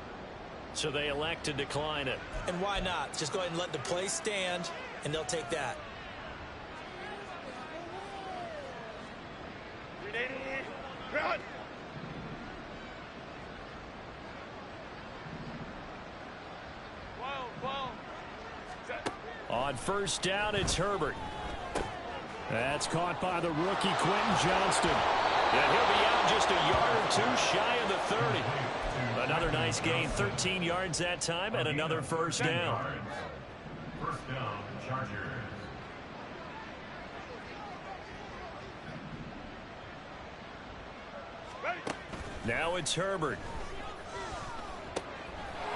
So they elect to decline it. And why not? Just go ahead and let the play stand, and they'll take that. Run! On first down, it's Herbert. That's caught by the rookie, Quentin Johnston. And he'll be out just a yard or two shy of the 30. Another nice gain, 13 yards that time, and another first down. First down, Chargers. Now it's Herbert.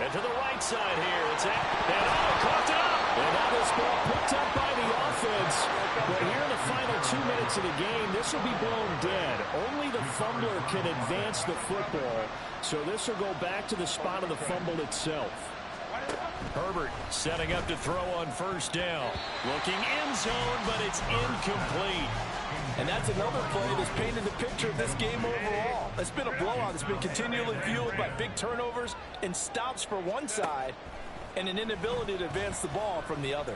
And to the right side here, it's at, and caught up. And now this ball picked up by the offense. But here in the final 2 minutes of the game, this will be blown dead. Only the fumbler can advance the football. So this will go back to the spot of the fumble itself. Herbert setting up to throw on first down. Looking end zone, but it's incomplete. And that's another play that's painted the picture of this game overall. It's been a blowout that's been continually fueled by big turnovers and stops for one side and an inability to advance the ball from the other.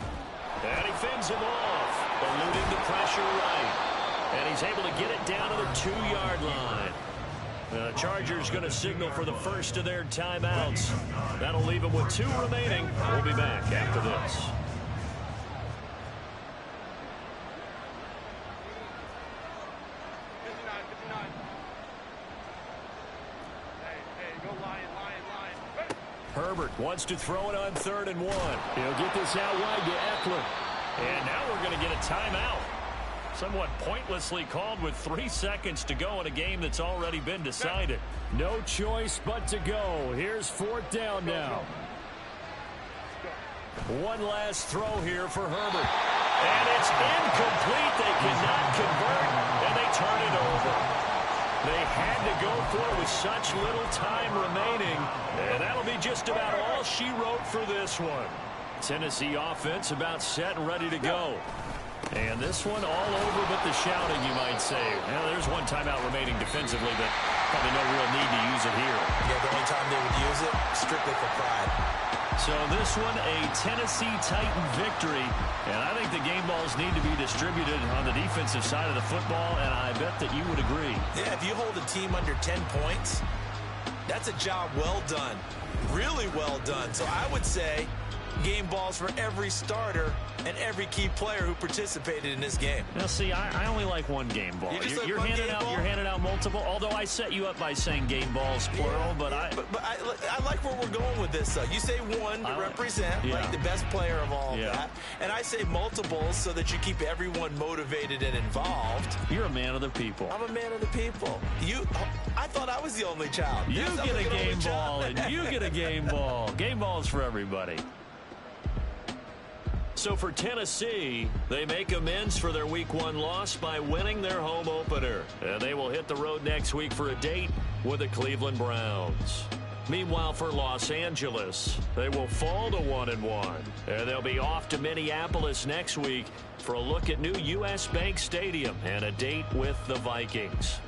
And he fends him off, eluding the pressure right. And he's able to get it down to the 2-yard line. The Chargers going to signal for the first of their timeouts. That'll leave them with 2 remaining. We'll be back after this. Herbert wants to throw it on 3rd and 1. He'll get this out wide to Eckler. And now we're going to get a timeout. Somewhat pointlessly called with 3 seconds to go in a game that's already been decided. No choice but to go. Here's 4th down now. One last throw here for Herbert. And it's incomplete. They cannot convert, and they turn it over. They had to go for it with such little time remaining, and that'll be just about all she wrote for this one. Tennessee offense about set and ready to go. And this one all over but the shouting, you might say. Well, there's one timeout remaining defensively, but probably no real need to use it here. Yeah, the only time they would use it, strictly for pride. So this one, a Tennessee Titan victory. And I think the game balls need to be distributed on the defensive side of the football, and I bet that you would agree. Yeah, if you hold a team under 10 points, that's a job well done. Really well done. So I would say game balls for every starter and every key player who participated in this game. Now, see, I only like one game ball. You're handing out multiple. Although I set you up by saying game balls plural, but I like where we're going with this. You say one to represent like the best player of all of that, and I say multiples so that you keep everyone motivated and involved. You're a man of the people. I'm a man of the people. I thought I was the only child. You get a game ball, and you get a game ball. Game balls for everybody. So for Tennessee, they make amends for their Week 1 loss by winning their home opener. And they will hit the road next week for a date with the Cleveland Browns. Meanwhile, for Los Angeles, they will fall to 1-1. And they'll be off to Minneapolis next week for a look at new U.S. Bank Stadium and a date with the Vikings.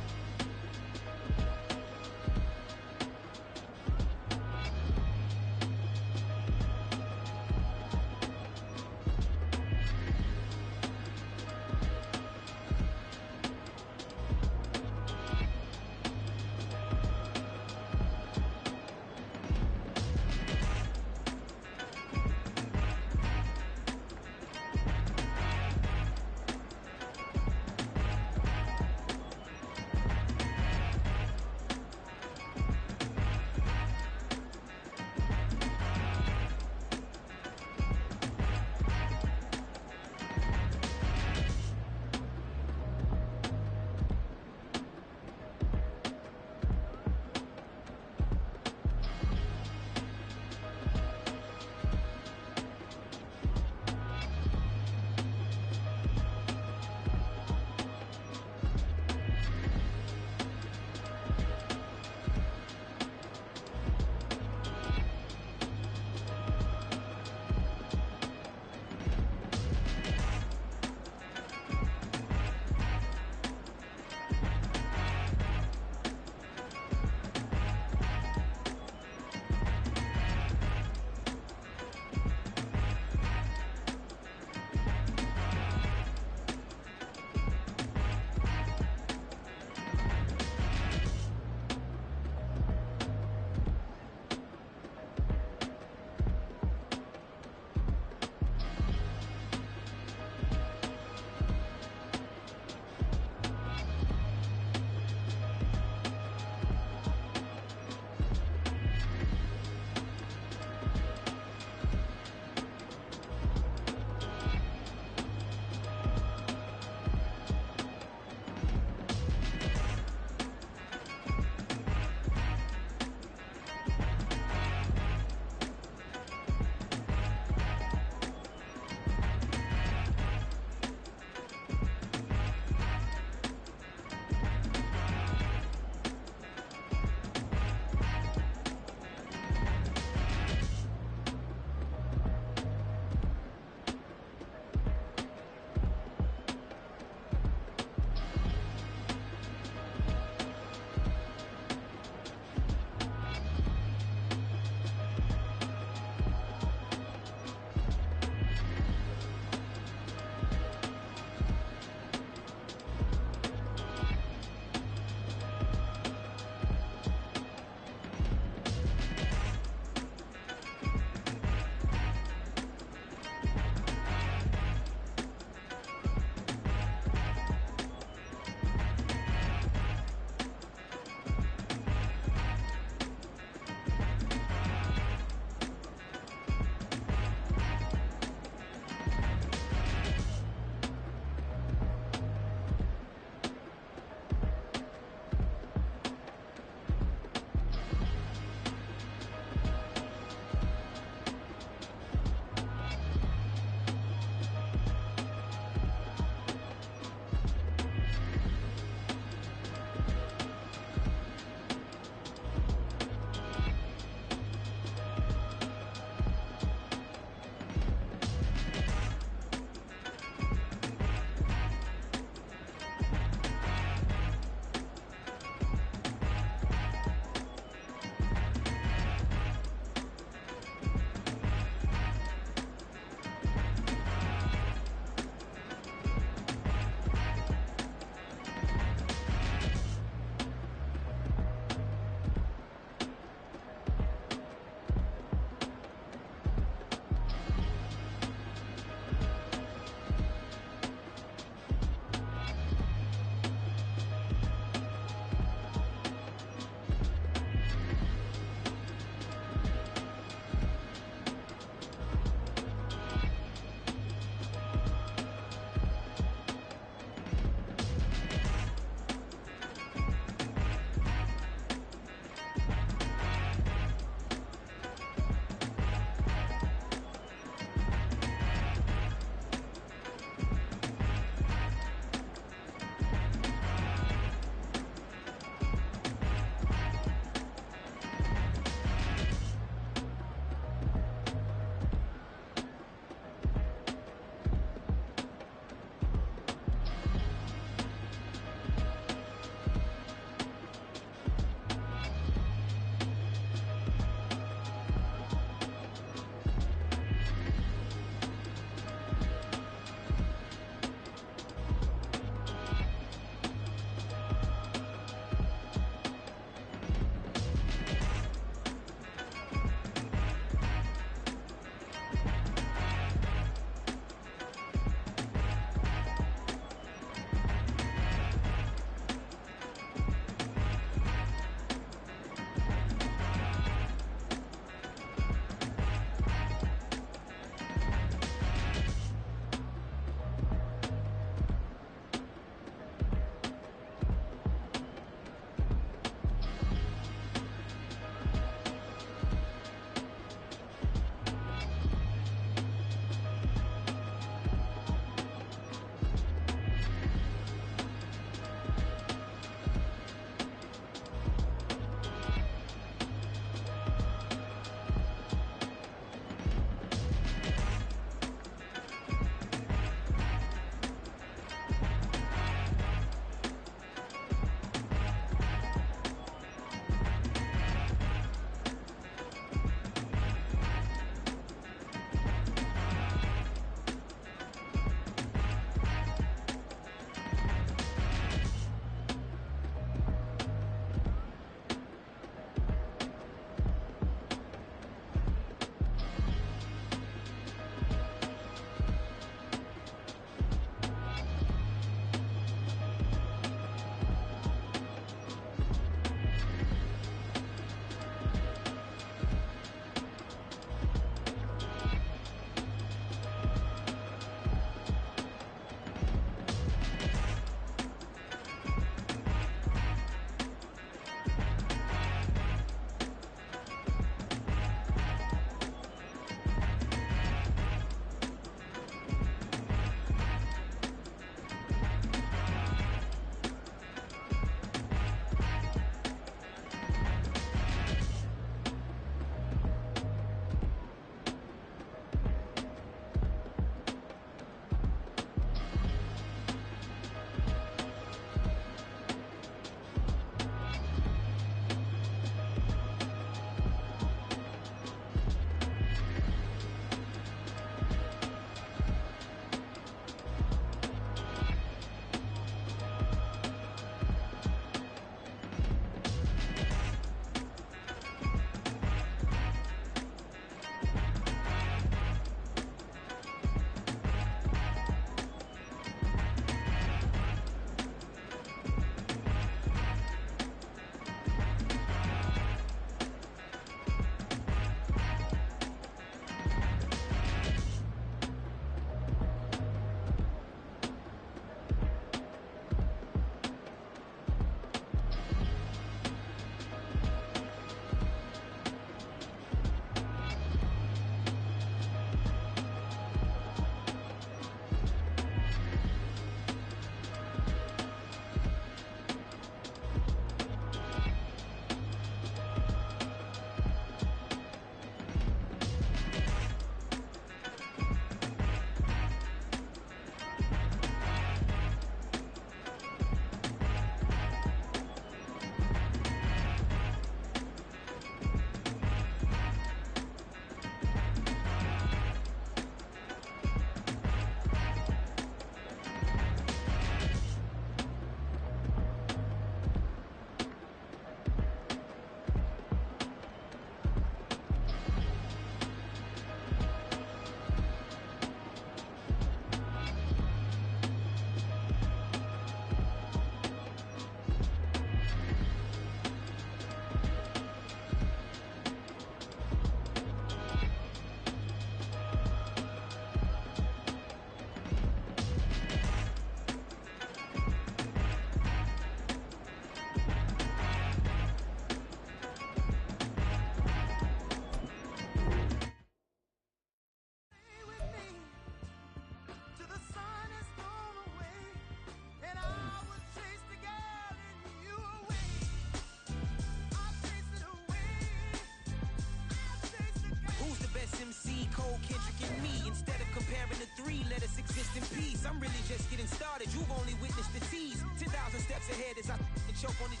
let us exist in peace. I'm really just getting started. You've only witnessed the tease. 10,000 steps ahead as I choke on it.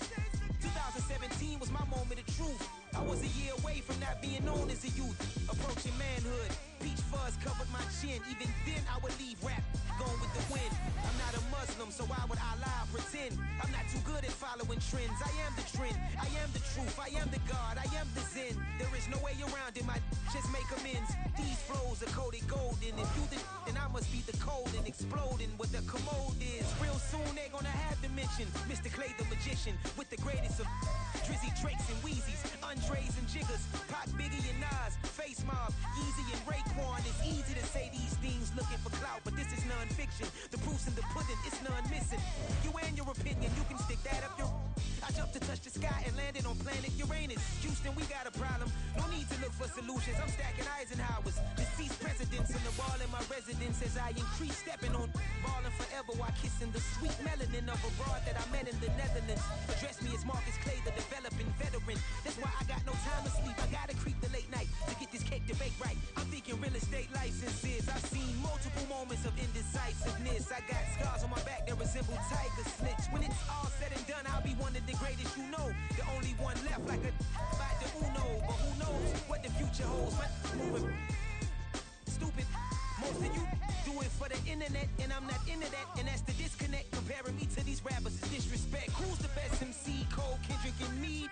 2017 was my moment of truth. I was a year away from not being known as a youth. Approaching manhood. Peach fuzz covered my chin. Even then I would leave rap going with the wind. I'm not a Muslim, so why would I lie or pretend? I'm not too good at following trends. I am the trend. I am the truth. I am the God. I am the Zen. There is no way around it. My just make amends. These flows are coated golden. If you then I must be the cold and exploding what the commode is. Real soon they gonna have to mention Mr. Clay the magician with the greatest of Drizzy, Drakes, and Wheezies, Andres and Jiggers, Pac, Biggie, and Nas, Face Mob, Yeezy, and Raekwon. It's easy to say these things looking for clout, but this is non-fiction. The proof's in the pudding, it's none missing. You and your opinion, you can stick that up your... I jumped to touch the sky and landed on planet Uranus. Houston, we got a problem. No need to look for solutions. I'm stacking Eisenhowers. Deceased presidents in the wall in my residence as I increase stepping on ballin' forever while kissing the sweet melanin of a broad that I met in the Netherlands. Address me as Marcus Clay, the developing veteran. That's why I got no time to sleep. I gotta creep the late night to get this cake to bake right. I'm thinking real estate licenses. I've seen multiple moments of indecisiveness. I got scars on my back that resemble tiger slits. When it's all said and done, I'll be one of the greatest you know. The only one left like a by the Uno. But who knows what the future holds. My moving stupid. Most of you do it for the internet, and I'm not into that. And that's the disconnect. Comparing me to these rappers is disrespect. Who's the best MC? Cole, Kendrick, and me?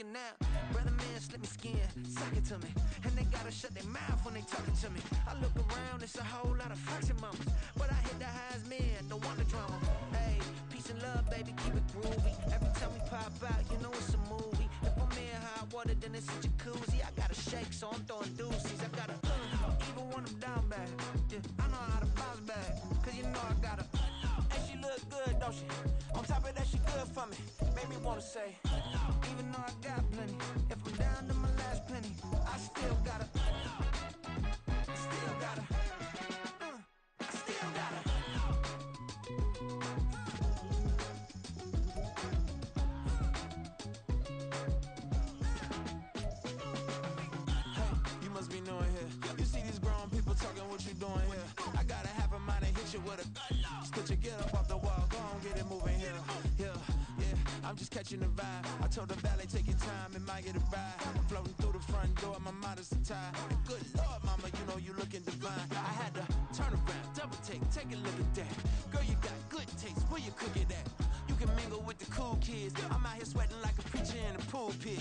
Now, brother man, slip me skin, suck it to me. And they gotta shut their mouth when they talking to me. I look around, it's a whole lot of foxy mamas, but I hit the highs, man, don't want the drama. Hey, peace and love, baby, keep it groovy. Every time we pop out, you know it's a movie. If I'm in hot water, then it's a jacuzzi. I gotta shake, so I'm throwing deuces. I gotta, even when I'm down bad, yeah, I know how to bounce back, cause you know I gotta. And she look good, don't she? On top of that, she good for me. Made me wanna say, even though I got plenty, if I'm down to my last penny, I still gotta, still gotta, still gotta. Hey, you must be new in here. You see these grown people talking, what you doing here? I got a half a mind to hit you with a stitch you, get up off the wall, go on, get it moving here. I'm just catching the vibe. I told the valet, take your time, it might get a ride. Floating through the front door, my mind is a tie. And good Lord, mama, you know you looking divine. I had to turn around, double take a look at that. Girl, you got good taste, where you cook it at? You can mingle with the cool kids. I'm out here sweating like a preacher in a pulpit.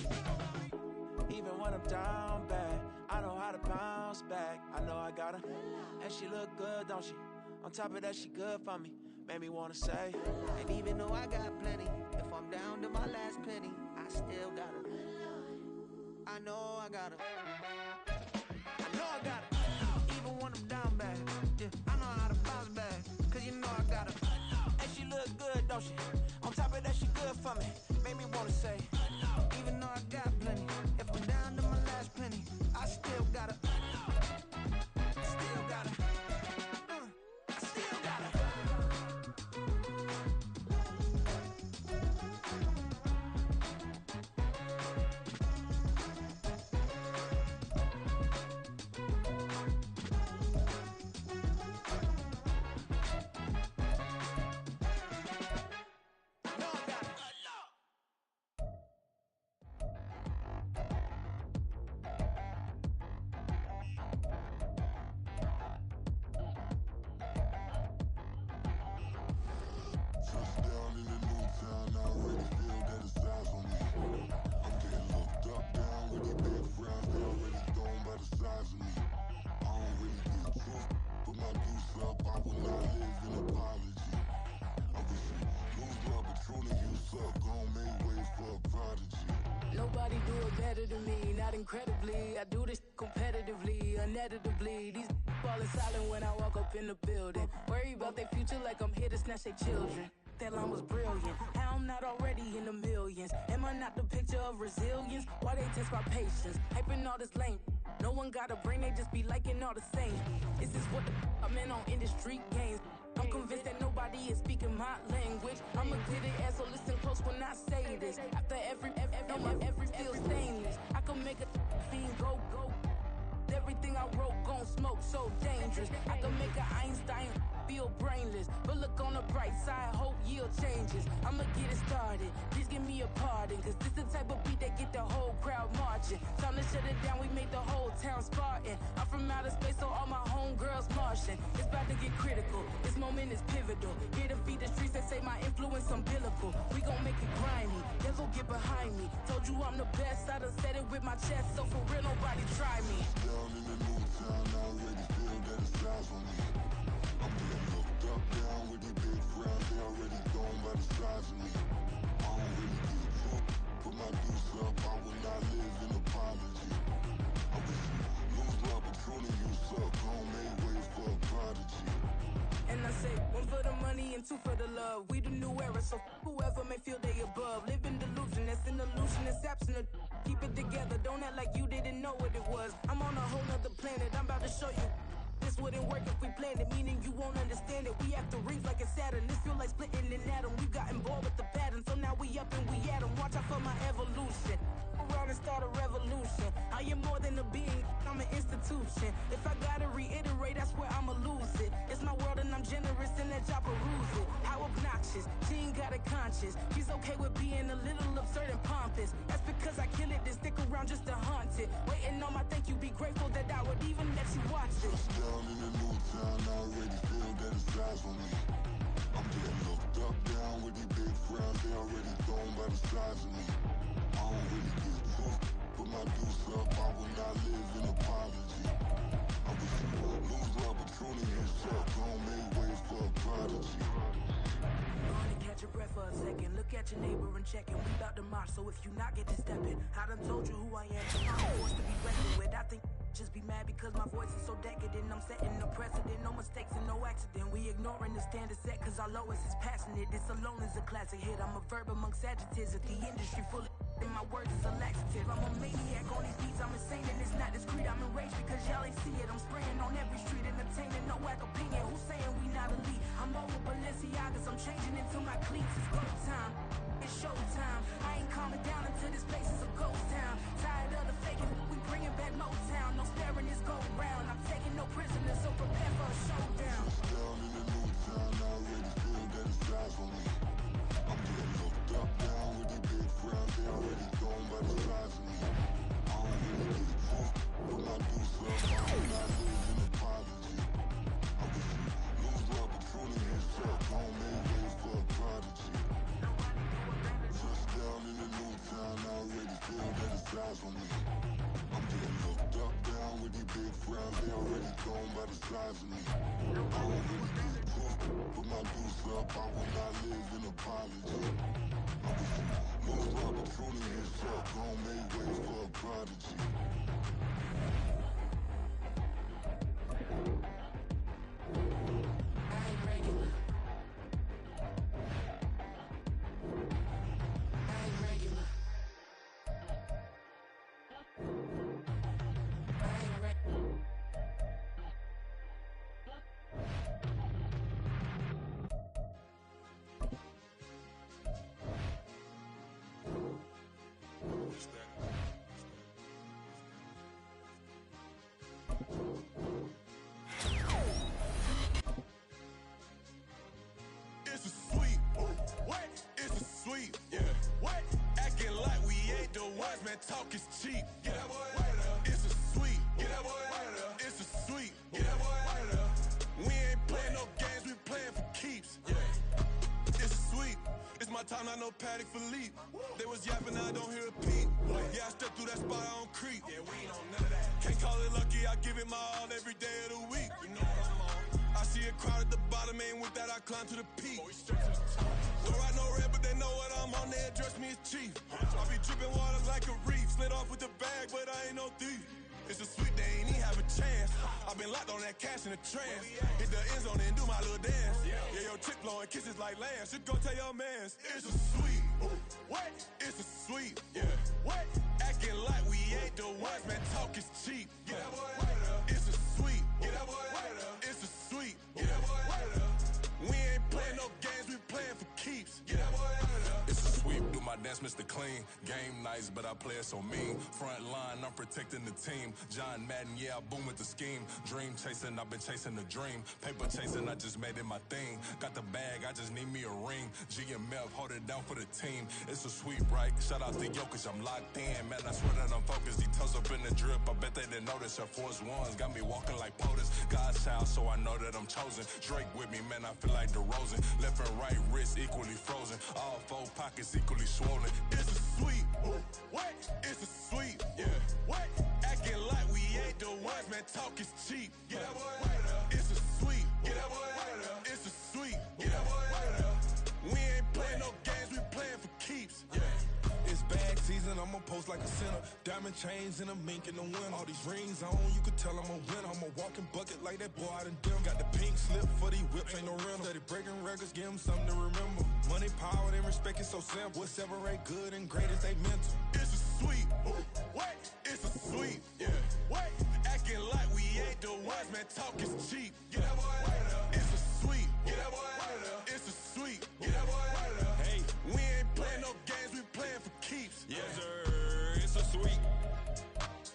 Even when I'm down bad, I know how to bounce back. I know I got her, and she look good, don't she? On top of that, she good for me. Made me wanna say, and even though I got plenty, if I'm down to my last penny, I still gotta. I know I gotta. I know I gotta. Even when I'm down bad, yeah, I know how to bounce back, cause you know I gotta. And she look good, don't she? On top of that, she good for me. Made me wanna say, even though I got plenty, if I'm down to my last penny, I still gotta. Still gotta. Still gotta. Nobody do it better than me, not incredibly. I do this competitively, uneditably. These falling silent when I walk up in the building. Worry about their future like I'm here to snatch their children. That line was brilliant. How I'm not already in the millions? Am I not the picture of resilience? Why they test my patience? Hyping all this lame. No one got a brain, they just be liking all the same. This is what the I'm in on industry games. I'm convinced that nobody is speaking my language. I'm a good ass, so listen close when I say this. After every feel stainless. I can make a fiend go. Everything I wrote gon' smoke, so dangerous. I can make an Einstein feel brainless. But look on the bright side, hope yield changes. I'ma get it started, please give me a pardon. Cause this the type of beat that get the whole crowd marching. Time to shut it down, we made the whole town Spartan. I'm from outer space, so all my homegirls Martian. It's about to get critical, this moment is pivotal. Here to feed the streets that say my influence umbilical. We gon' make it grimy, yellow get behind me. Told you I'm the best, I done said it with my chest. So for real, nobody try me. Down in the new town, I already feel that it's eyes on me. I'm getting looked up, down with these big crowds, they already gone by the size of me. I don't really give a fuck, put my deuce up, I will not live in apology. I wish you lose the opportunity, you suck, homemade way for a prodigy. And I say, one for the money and two for the love. We the new era, so whoever may feel they above. Live in delusion, that's an illusion, it's absent. Keep it together, don't act like you didn't know what it was. I'm on a whole nother planet, I'm about to show you. This wouldn't work if we planned it, meaning you won't understand it. We have to rings like a Saturn, this feel like splitting an atom. We got involved with the pattern, so now we up and we at 'em. Watch out for my evolution. Around and start a revolution. I am more than a being, I'm an institution. If I gotta reiterate, that's where I'ma lose it. It's my world and I'm generous and let y'all peruse it. How obnoxious, she ain't got a conscience. She's okay with being a little absurd and pompous. That's because I kill it, then stick around just to haunt it. Waiting on my thank you, be grateful that I would even let you watch it. Down in the new town, I already feel that it's eyes on me. I'm getting looked up, down with these big crowds, they already gone by the size of me. I don't really give a fuck, put my deuce up, I will not live in apology. I wish you lose the opportunity, you suck, homemade way for a prodigy. Catch your breath for a second. Look at your neighbor and check it. We bout to march, so if you not get to stepping, I done told you who I am. I'm forced to be reckoned with. I think just be mad because my voice is so decadent. I'm setting the precedent. No mistakes and no accident. We ignoring the standard set because our lowest is passionate. This alone is a classic hit. I'm a verb amongst adjectives. If the industry full of and my words is a laxative. I'm a maniac on these beats. I'm insane and it's not discreet. I'm enraged because y'all ain't see it. I'm spraying on every street, entertaining no whack opinion. Who's saying we not elite? I'm over Balenciagas. I'm changing into my cleats. It's go time. It's showtime. I ain't calming down until this place is a ghost town. Tired of the faking. We bringing back Motown. No sparing this go round. I'm taking no prisoners, so prepare for a showdown. Down in the new town, I already feel that it's eyes on me. I'm getting looked up, down with these big crowds, they already gone by the size of me. I don't really give a fuck, put my deuce up, I will not live in apology. I wish you lose the opportunity, you suck, homemade way for a prodigy. Just down in the new town, I already feel that it's eyes on me. I'm getting looked up, down with these big crowds, they already gone by the size of me. I don't really give a fuck, put my deuce up, I will not live in apology. I wish you lose the opportunity, you suck, homemade way for a prodigy. It's a sweet, what? It's a sweet, yeah. What? Acting like we ain't the ones, man. Talk is cheap. Get that boy right up. It's a sweet, get that boy right up. It's a sweet, get that boy right up. We ain't playing no games, we playing for keeps. Yeah. It's sweet. It's my time, not no Paddock Philippe. They was yapping, I don't hear a peep. Yeah, I stepped through that spot, I don't creep. Yeah, we ain't on none of that. Can't call it lucky, I give it my all every day of the week. You know what I'm on. I see a crowd at the bottom, ain't with that, I climb to the peak. Don't ride no red, but they know what I'm on, they address me as chief. I be dripping water like a off with the bag, but I ain't no thief. It's a sweet, they ain't even have a chance. I've been locked on that cash in a trance. Hit the end zone and do my little dance. Yeah, your chick blowing kisses like Lance. You go tell your mans. It's a sweet. What? It's a sweet. Yeah. What? Acting like we ain't the ones, man. Talk is cheap. Yeah. It's a sweet. It's a sweet. Yeah. We ain't playing no games, we playing for keeps. Yeah. It's a sweep, do my dance, Mr. Clean. Game nice, but I play it so mean. Front line, I'm protecting the team. John Madden, yeah, I boom with the scheme. Dream chasing, I've been chasing the dream. Paper chasing, I just made it my thing. Got the bag, I just need me a ring. GMF, hold it down for the team. It's a sweep, right? Shout out to Jokic, I'm locked in. Man, I swear that I'm focused. He toes up in the drip, I bet they didn't notice. Her force ones got me walking like POTUS. God's child, so I know that I'm chosen. Drake with me, man, I feel like DeRozan. Left and right wrist equally frozen. All four pockets equally swollen. It's a sweep. What? It's a sweep. Yeah. What? Acting like we ain't the ones, man. Talk is cheap. Yeah. It's a sweep. It's a sweep. Yeah. We ain't playing no games, we playing for keeps. Yeah. It's bag season, I'ma post like a sinner. Diamond chains and a mink in the wind. All these rings on, you can tell I'm a winner. I'm a walking bucket like that boy out in dim. Got the pink slip for these whips, ain't no rental. Steady breaking records, give them something to remember. Money, power, and respect is so simple. What separate good and great is they mental. It's a sweep. What? It's a sweep. Yeah. What? Acting like we ain't the ones, man. Talk is cheap. Yeah. It's a sweep. It's a sweep. Hey, we ain't playing no games, we playing for keeps. Yes, sir, it's a sweep.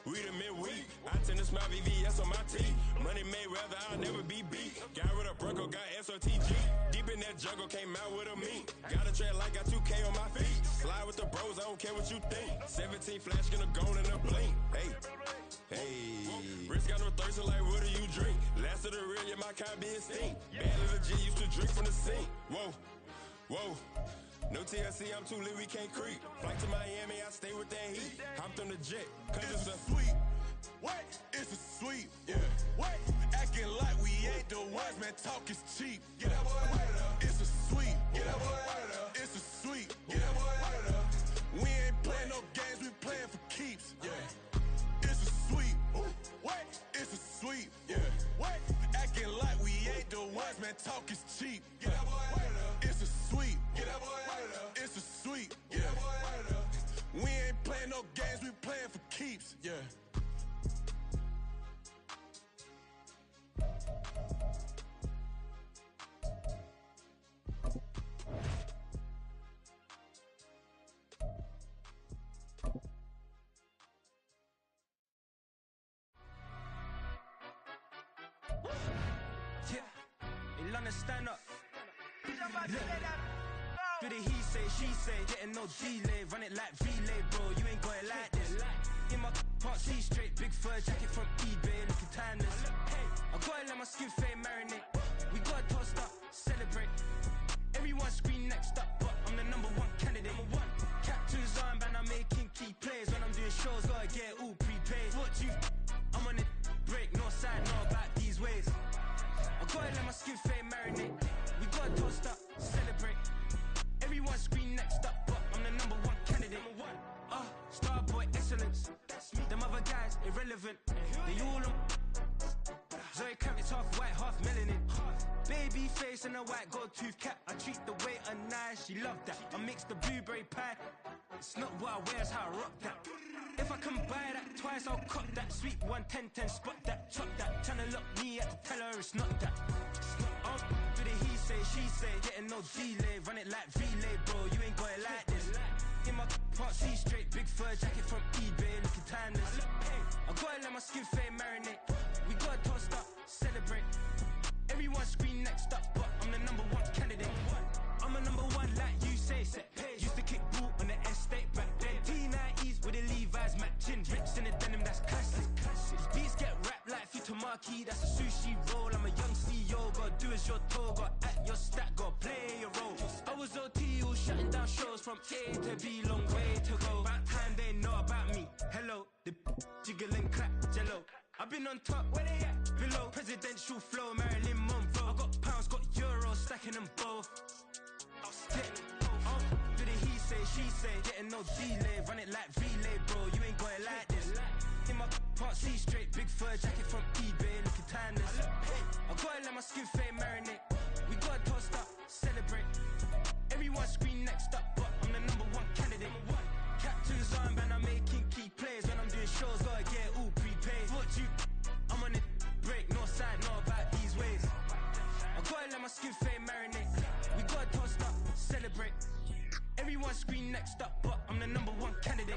We the midweek. I tend to smile VVS on my teeth. Money made rather I'll never be beat. Got rid of Bronco, got SOTG. Deep in that jungle, came out with a meat. Got a trail like got 2K on my feet. Slide with the bros, I don't care what you think. 17 flash gonna go in a blink. Hey, hey. Wrist got no thirst, like what do you drink? Last of the real, yeah, my kind be a stink. Bad little G used to drink from the sink. Whoa, whoa. No TLC, I'm too lit, we can't creep. Flight to Miami, I stay with that heat. Hopped on the jet, cause it's a sweep. What? It's a sweep. Yeah. What? Acting like we ain't the ones, man. Talk is cheap. Yeah. It's a sweep. It's a sweep. Yeah. We ain't playing no games, we playing for keeps. Yeah. It's a sweep. What? It's a sweep. Yeah. What? Acting like we ain't the ones, man. Talk is cheap. Yeah. It's a sweep. It's a sweep. Yeah. We ain't playing no games, we playing for keeps. Yeah. In London, stand up. Do the he say, she say, getting no delay. Run it like relay, bro, you ain't got it like this. In my can't see straight, big fur jacket from eBay, looking timeless. I gotta let my skin fade marinate. We gotta toast up, celebrate. Everyone scream next up, but I'm the #1 candidate. Captain's armband, I'm making key plays. When I'm doing shows, gotta get it all prepaid. I'm on it, break, no side, no about these ways. I gotta let my skin fade marinate. We gotta toast up, celebrate. Everyone scream next up, but I'm the #1 candidate. Starboy excellence. Them other guys irrelevant. They all on. Zoe Kravitz half white, half melanin. Baby face and a white gold tooth cap. I treat the waiter nice, she love that. I mix the blueberry pie. It's not what I wear, it's how I rock that. If I can buy that twice, I'll cop that. Sweet 110, spot that, chop that. Tryna lock me at the teller, it's not that. Do the he say, she say, getting no delay. Run it like relay, bro, you ain't got it like this. In my can't see straight, big fur jacket from eBay, looking timeless. I gotta let my skin fade marinate. We gotta toast up, celebrate. Everyone scream next up, but I'm the #1 candidate. I'm a #1 like you say, set pace. Used to kick ball on the estate back then. T90s with the Levi's matching. Rips in the denim, that's classic. These beats get wrapped like Futamaki, that's a sushi roll. I'm a young CEO, gotta do as you're told. Gotta act your stat, gotta play your role. I was OT, all shutting down shows from A to B, long way to go. About time they know about me. Hello, the jiggle and clap, jello. I've been on top, where they at? Below, presidential flow, Marilyn Monroe. I got pounds, got euros, stacking them both. Do the he say, she say, getting no delay. Run it like relay, bro, you ain't got it fur jacket from eBay, looking timeless. I gotta let my skin fade marinate. We gotta toast up, celebrate. Everyone scream next up, but I'm the #1 candidate. Captain's armband, I'm making key plays. When I'm doing shows, gotta get all prepaid. What you? I'm on it break, no side, no about these ways. I gotta let my skin fade marinate. We gotta toast up, celebrate. Everyone scream next up, but I'm the #1 candidate.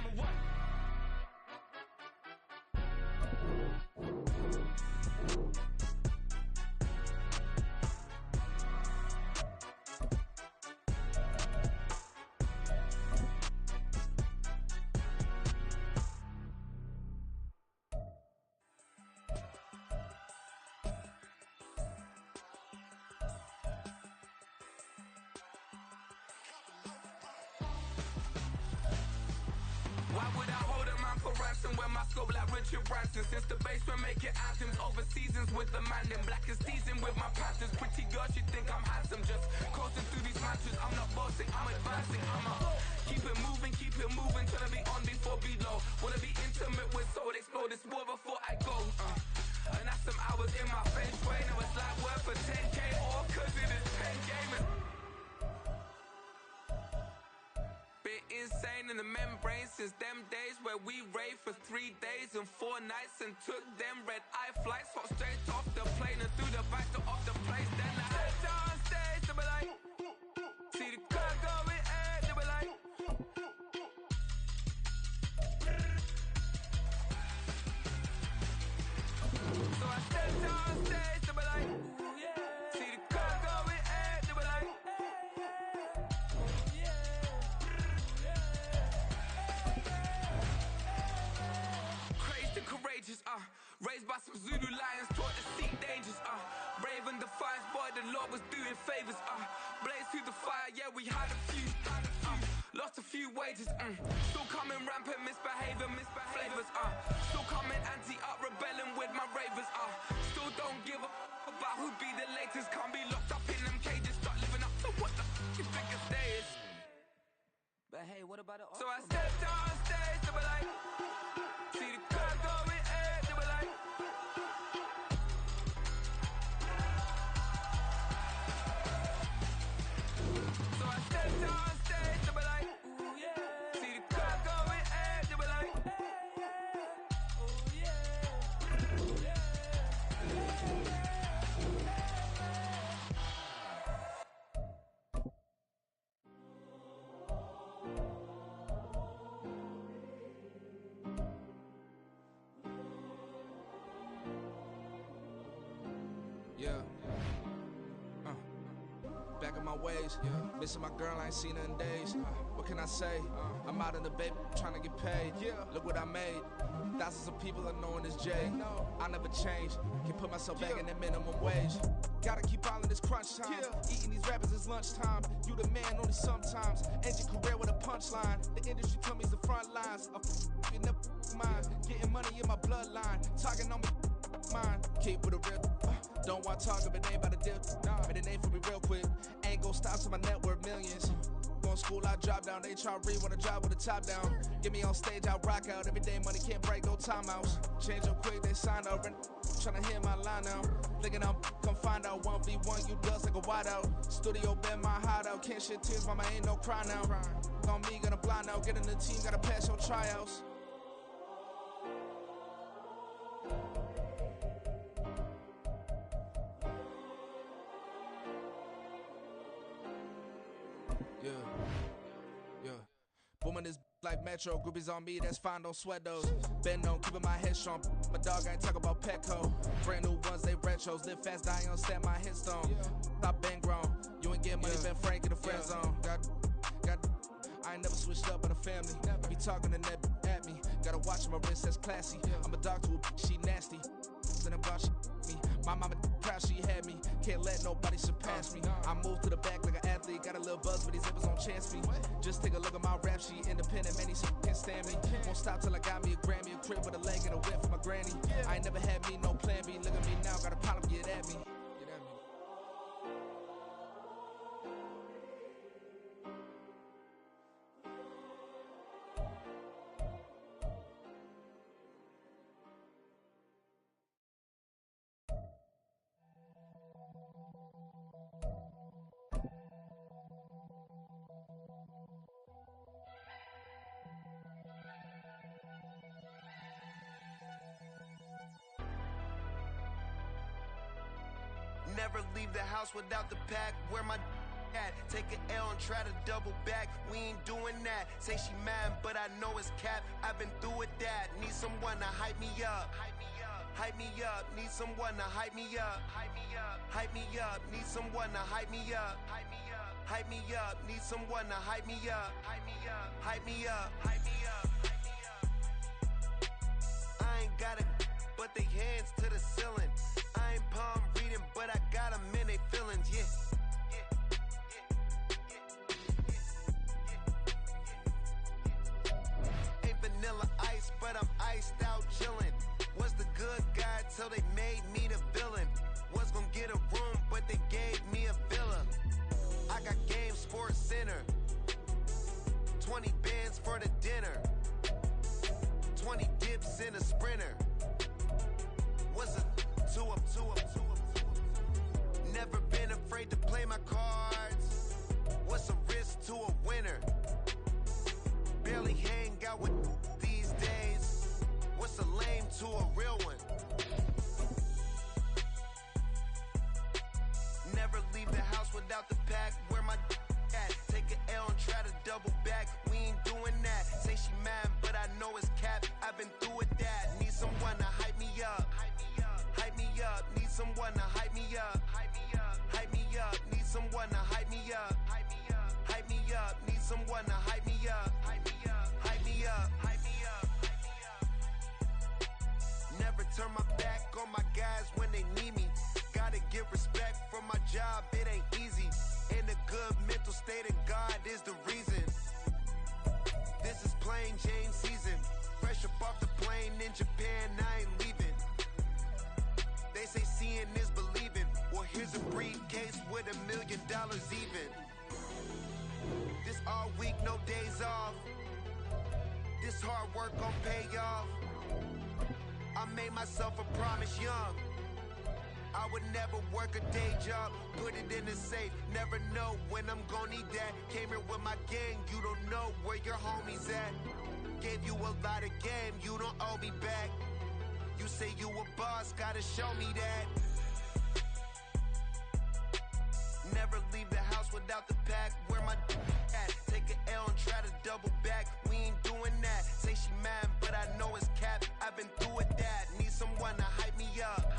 Why would I hold a man for ransom when my scope like Richard Branson? Since the basement making anthems over seasons with the man in black is teasing with my patterns. Pretty girls, you think I'm handsome, just coasting through these matches. I'm not bossing, I'm advancing. Keep it moving, tryna be on before below. Wanna be intimate with soul, explore this war before I go. And that's some hours in my feng shui. Now it's like work for 10K or cause it is pen gaming. Been insane in the membrane since them days where we raved for 3 days and 4 nights and took them red eye flights, hot straight off the plane and through the back door of the place. Then I stepped on stage, they were like, see the car going ahead, they were like, so I stepped on stage, they were like, see the car going ahead, they were like, crazed and courageous, raised by some Zulu lions, taught to seek dangers, brave and defiant, boy, the Lord was doing favors, blaze through the fire, yeah, we had a few, lost a few wages, still coming rampant, misbehaving, flavors, still coming anti-up, rebelling with my ravers, still don't give a about who be the latest, can't be locked up in them cages, start living up to what the you think a day is. But hey, what about the So I stepped on stage, they were like, see the car going ahead, they were like, so I stepped on stage, they were like, see the car going ahead, they were like, yeah. Back in my ways, missing my girl, I ain't seen her in days. What can I say? I'm out in the baby, trying to get paid. Look what I made. Thousands of people are knowing this Jay. I never change. Can put myself back in that minimum wage. Gotta keep all in this crunch time. Eating these rappers is lunchtime. You the man only sometimes. End your career with a punchline. The industry told me it's the front lines. You never mind. Getting money in my bloodline. Talking on me. Mine. Keep with a real. Don't want talk if it ain't about a deal. Made a name for me real quick. Ain't gon' stop till my net worth millions. Going school, I drop down. They try read, wanna job with the top down. Get me on stage, I rock out. Every day money can't break, no timeouts. Change up quick, they sign up. Tryna hear my line now. Thinking I'm come find out 1v1, you dust like a wideout. Studio been my hideout. Can't shed tears, mama ain't no cry now. On me, gonna blind out. Get in the team, gotta pass your tryouts. Yeah. Booming this like Metro, groupies on me, that's fine, don't sweat those. Bend on, keeping my head strong. My dog ain't talk about Petco. Brand new ones, they retros. Live fast, dying on set, my headstone. Stop been grown. You ain't getting money, been Frank in the friend zone. Got, I ain't never switched up in a family. Be talking to that at me. Gotta watch my wrist, that's classy. I'm a dog to a she nasty. And about she me. My mama proud she had me. Can't let nobody surpass me. I moved to the back like an athlete. Got a little buzz, but these zippers don't chance me. Just take a look at my rap sheet. Independent, man, these can't stand me. Won't stop till I got me a Grammy. A crib with a leg and a whip for my granny. I ain't never had me no plan B. Look at me now, got a problem, get at me. Never leave the house without the pack. Where my at? Take an L and try to double back. We ain't doing that. Say she mad, but I know it's cap. I've been through with that. Need someone to hype me up. Hype me up. Need someone to hype me up. Hype me up. Hype me up. Need someone to hype me up. Hype me up. Hype me up. Need someone to hype me up. Hype me up. Hype me up. Hype me up. I ain't got it, but they hands to the ceiling. I ain't palm reading, but I got them in they feelings, yeah. Ain't vanilla ice, but I'm iced out chillin'. Was the good guy till they made me the villain. Was gonna get a room, but they gave me a villa. I got Game Sports Center. 20 bands for the dinner. 20 dips in a sprinter. What's a 2 up, 2 up, 2 up, 2 up? Never been afraid to play my cards. What's a risk to a winner? Barely hang out with these days. What's a lame to a real one? Never leave the house without the pack. Where my at? Take an L and try to double back. We ain't doing that. Say she mad, but I know it's cap. I've been through with that. Need someone to hype me up. Hype me up. Need someone to hype me up. Hype me up. Hype me up. Need someone to hype me up. Hype me up. Hype me up. Need someone to hype me up. Hype me up. Hype me up. Hype me up. Never turn my back on my guys when they need me. Gotta give respect for my job, it ain't easy. In a good mental state of God is the reason. This is plain Jane season. Fresh up off the plane in Japan, I ain't leaving. They say seeing is believing. Well, here's a briefcase with $1 million even. This all week, no days off. This hard work gon' pay off. I made myself a promise young. I would never work a day job, put it in the safe. Never know when I'm gon' need that. Came here with my gang, you don't know where your homies at. Gave you a lot of game, you don't owe me back. You say you a boss, gotta show me that. Never leave the house without the pack. Where my at? Take an L and try to double back. We ain't doing that. Say she mad, but I know it's cap. I've been through with that. Need someone to hype me up.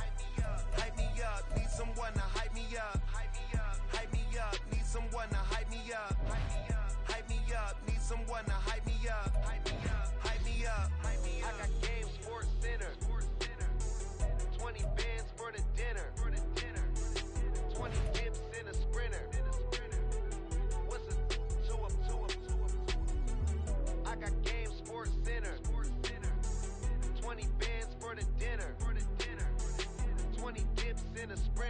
Hype me up. Need someone to hype me up. Hype me up. Hype me up. Need someone to hype me up. Hype me up. Hype me up. Need someone to hype me up. Hype me up. Hype me up. Hype me up. I got Game Sports Center. 20 bands for the dinner. 20 dips in a sprinter. What's a 2 up, 2 up, 2 up, 2 up? I got Game Sports Center. 20 bands for the dinner. 20 dips in a sprint.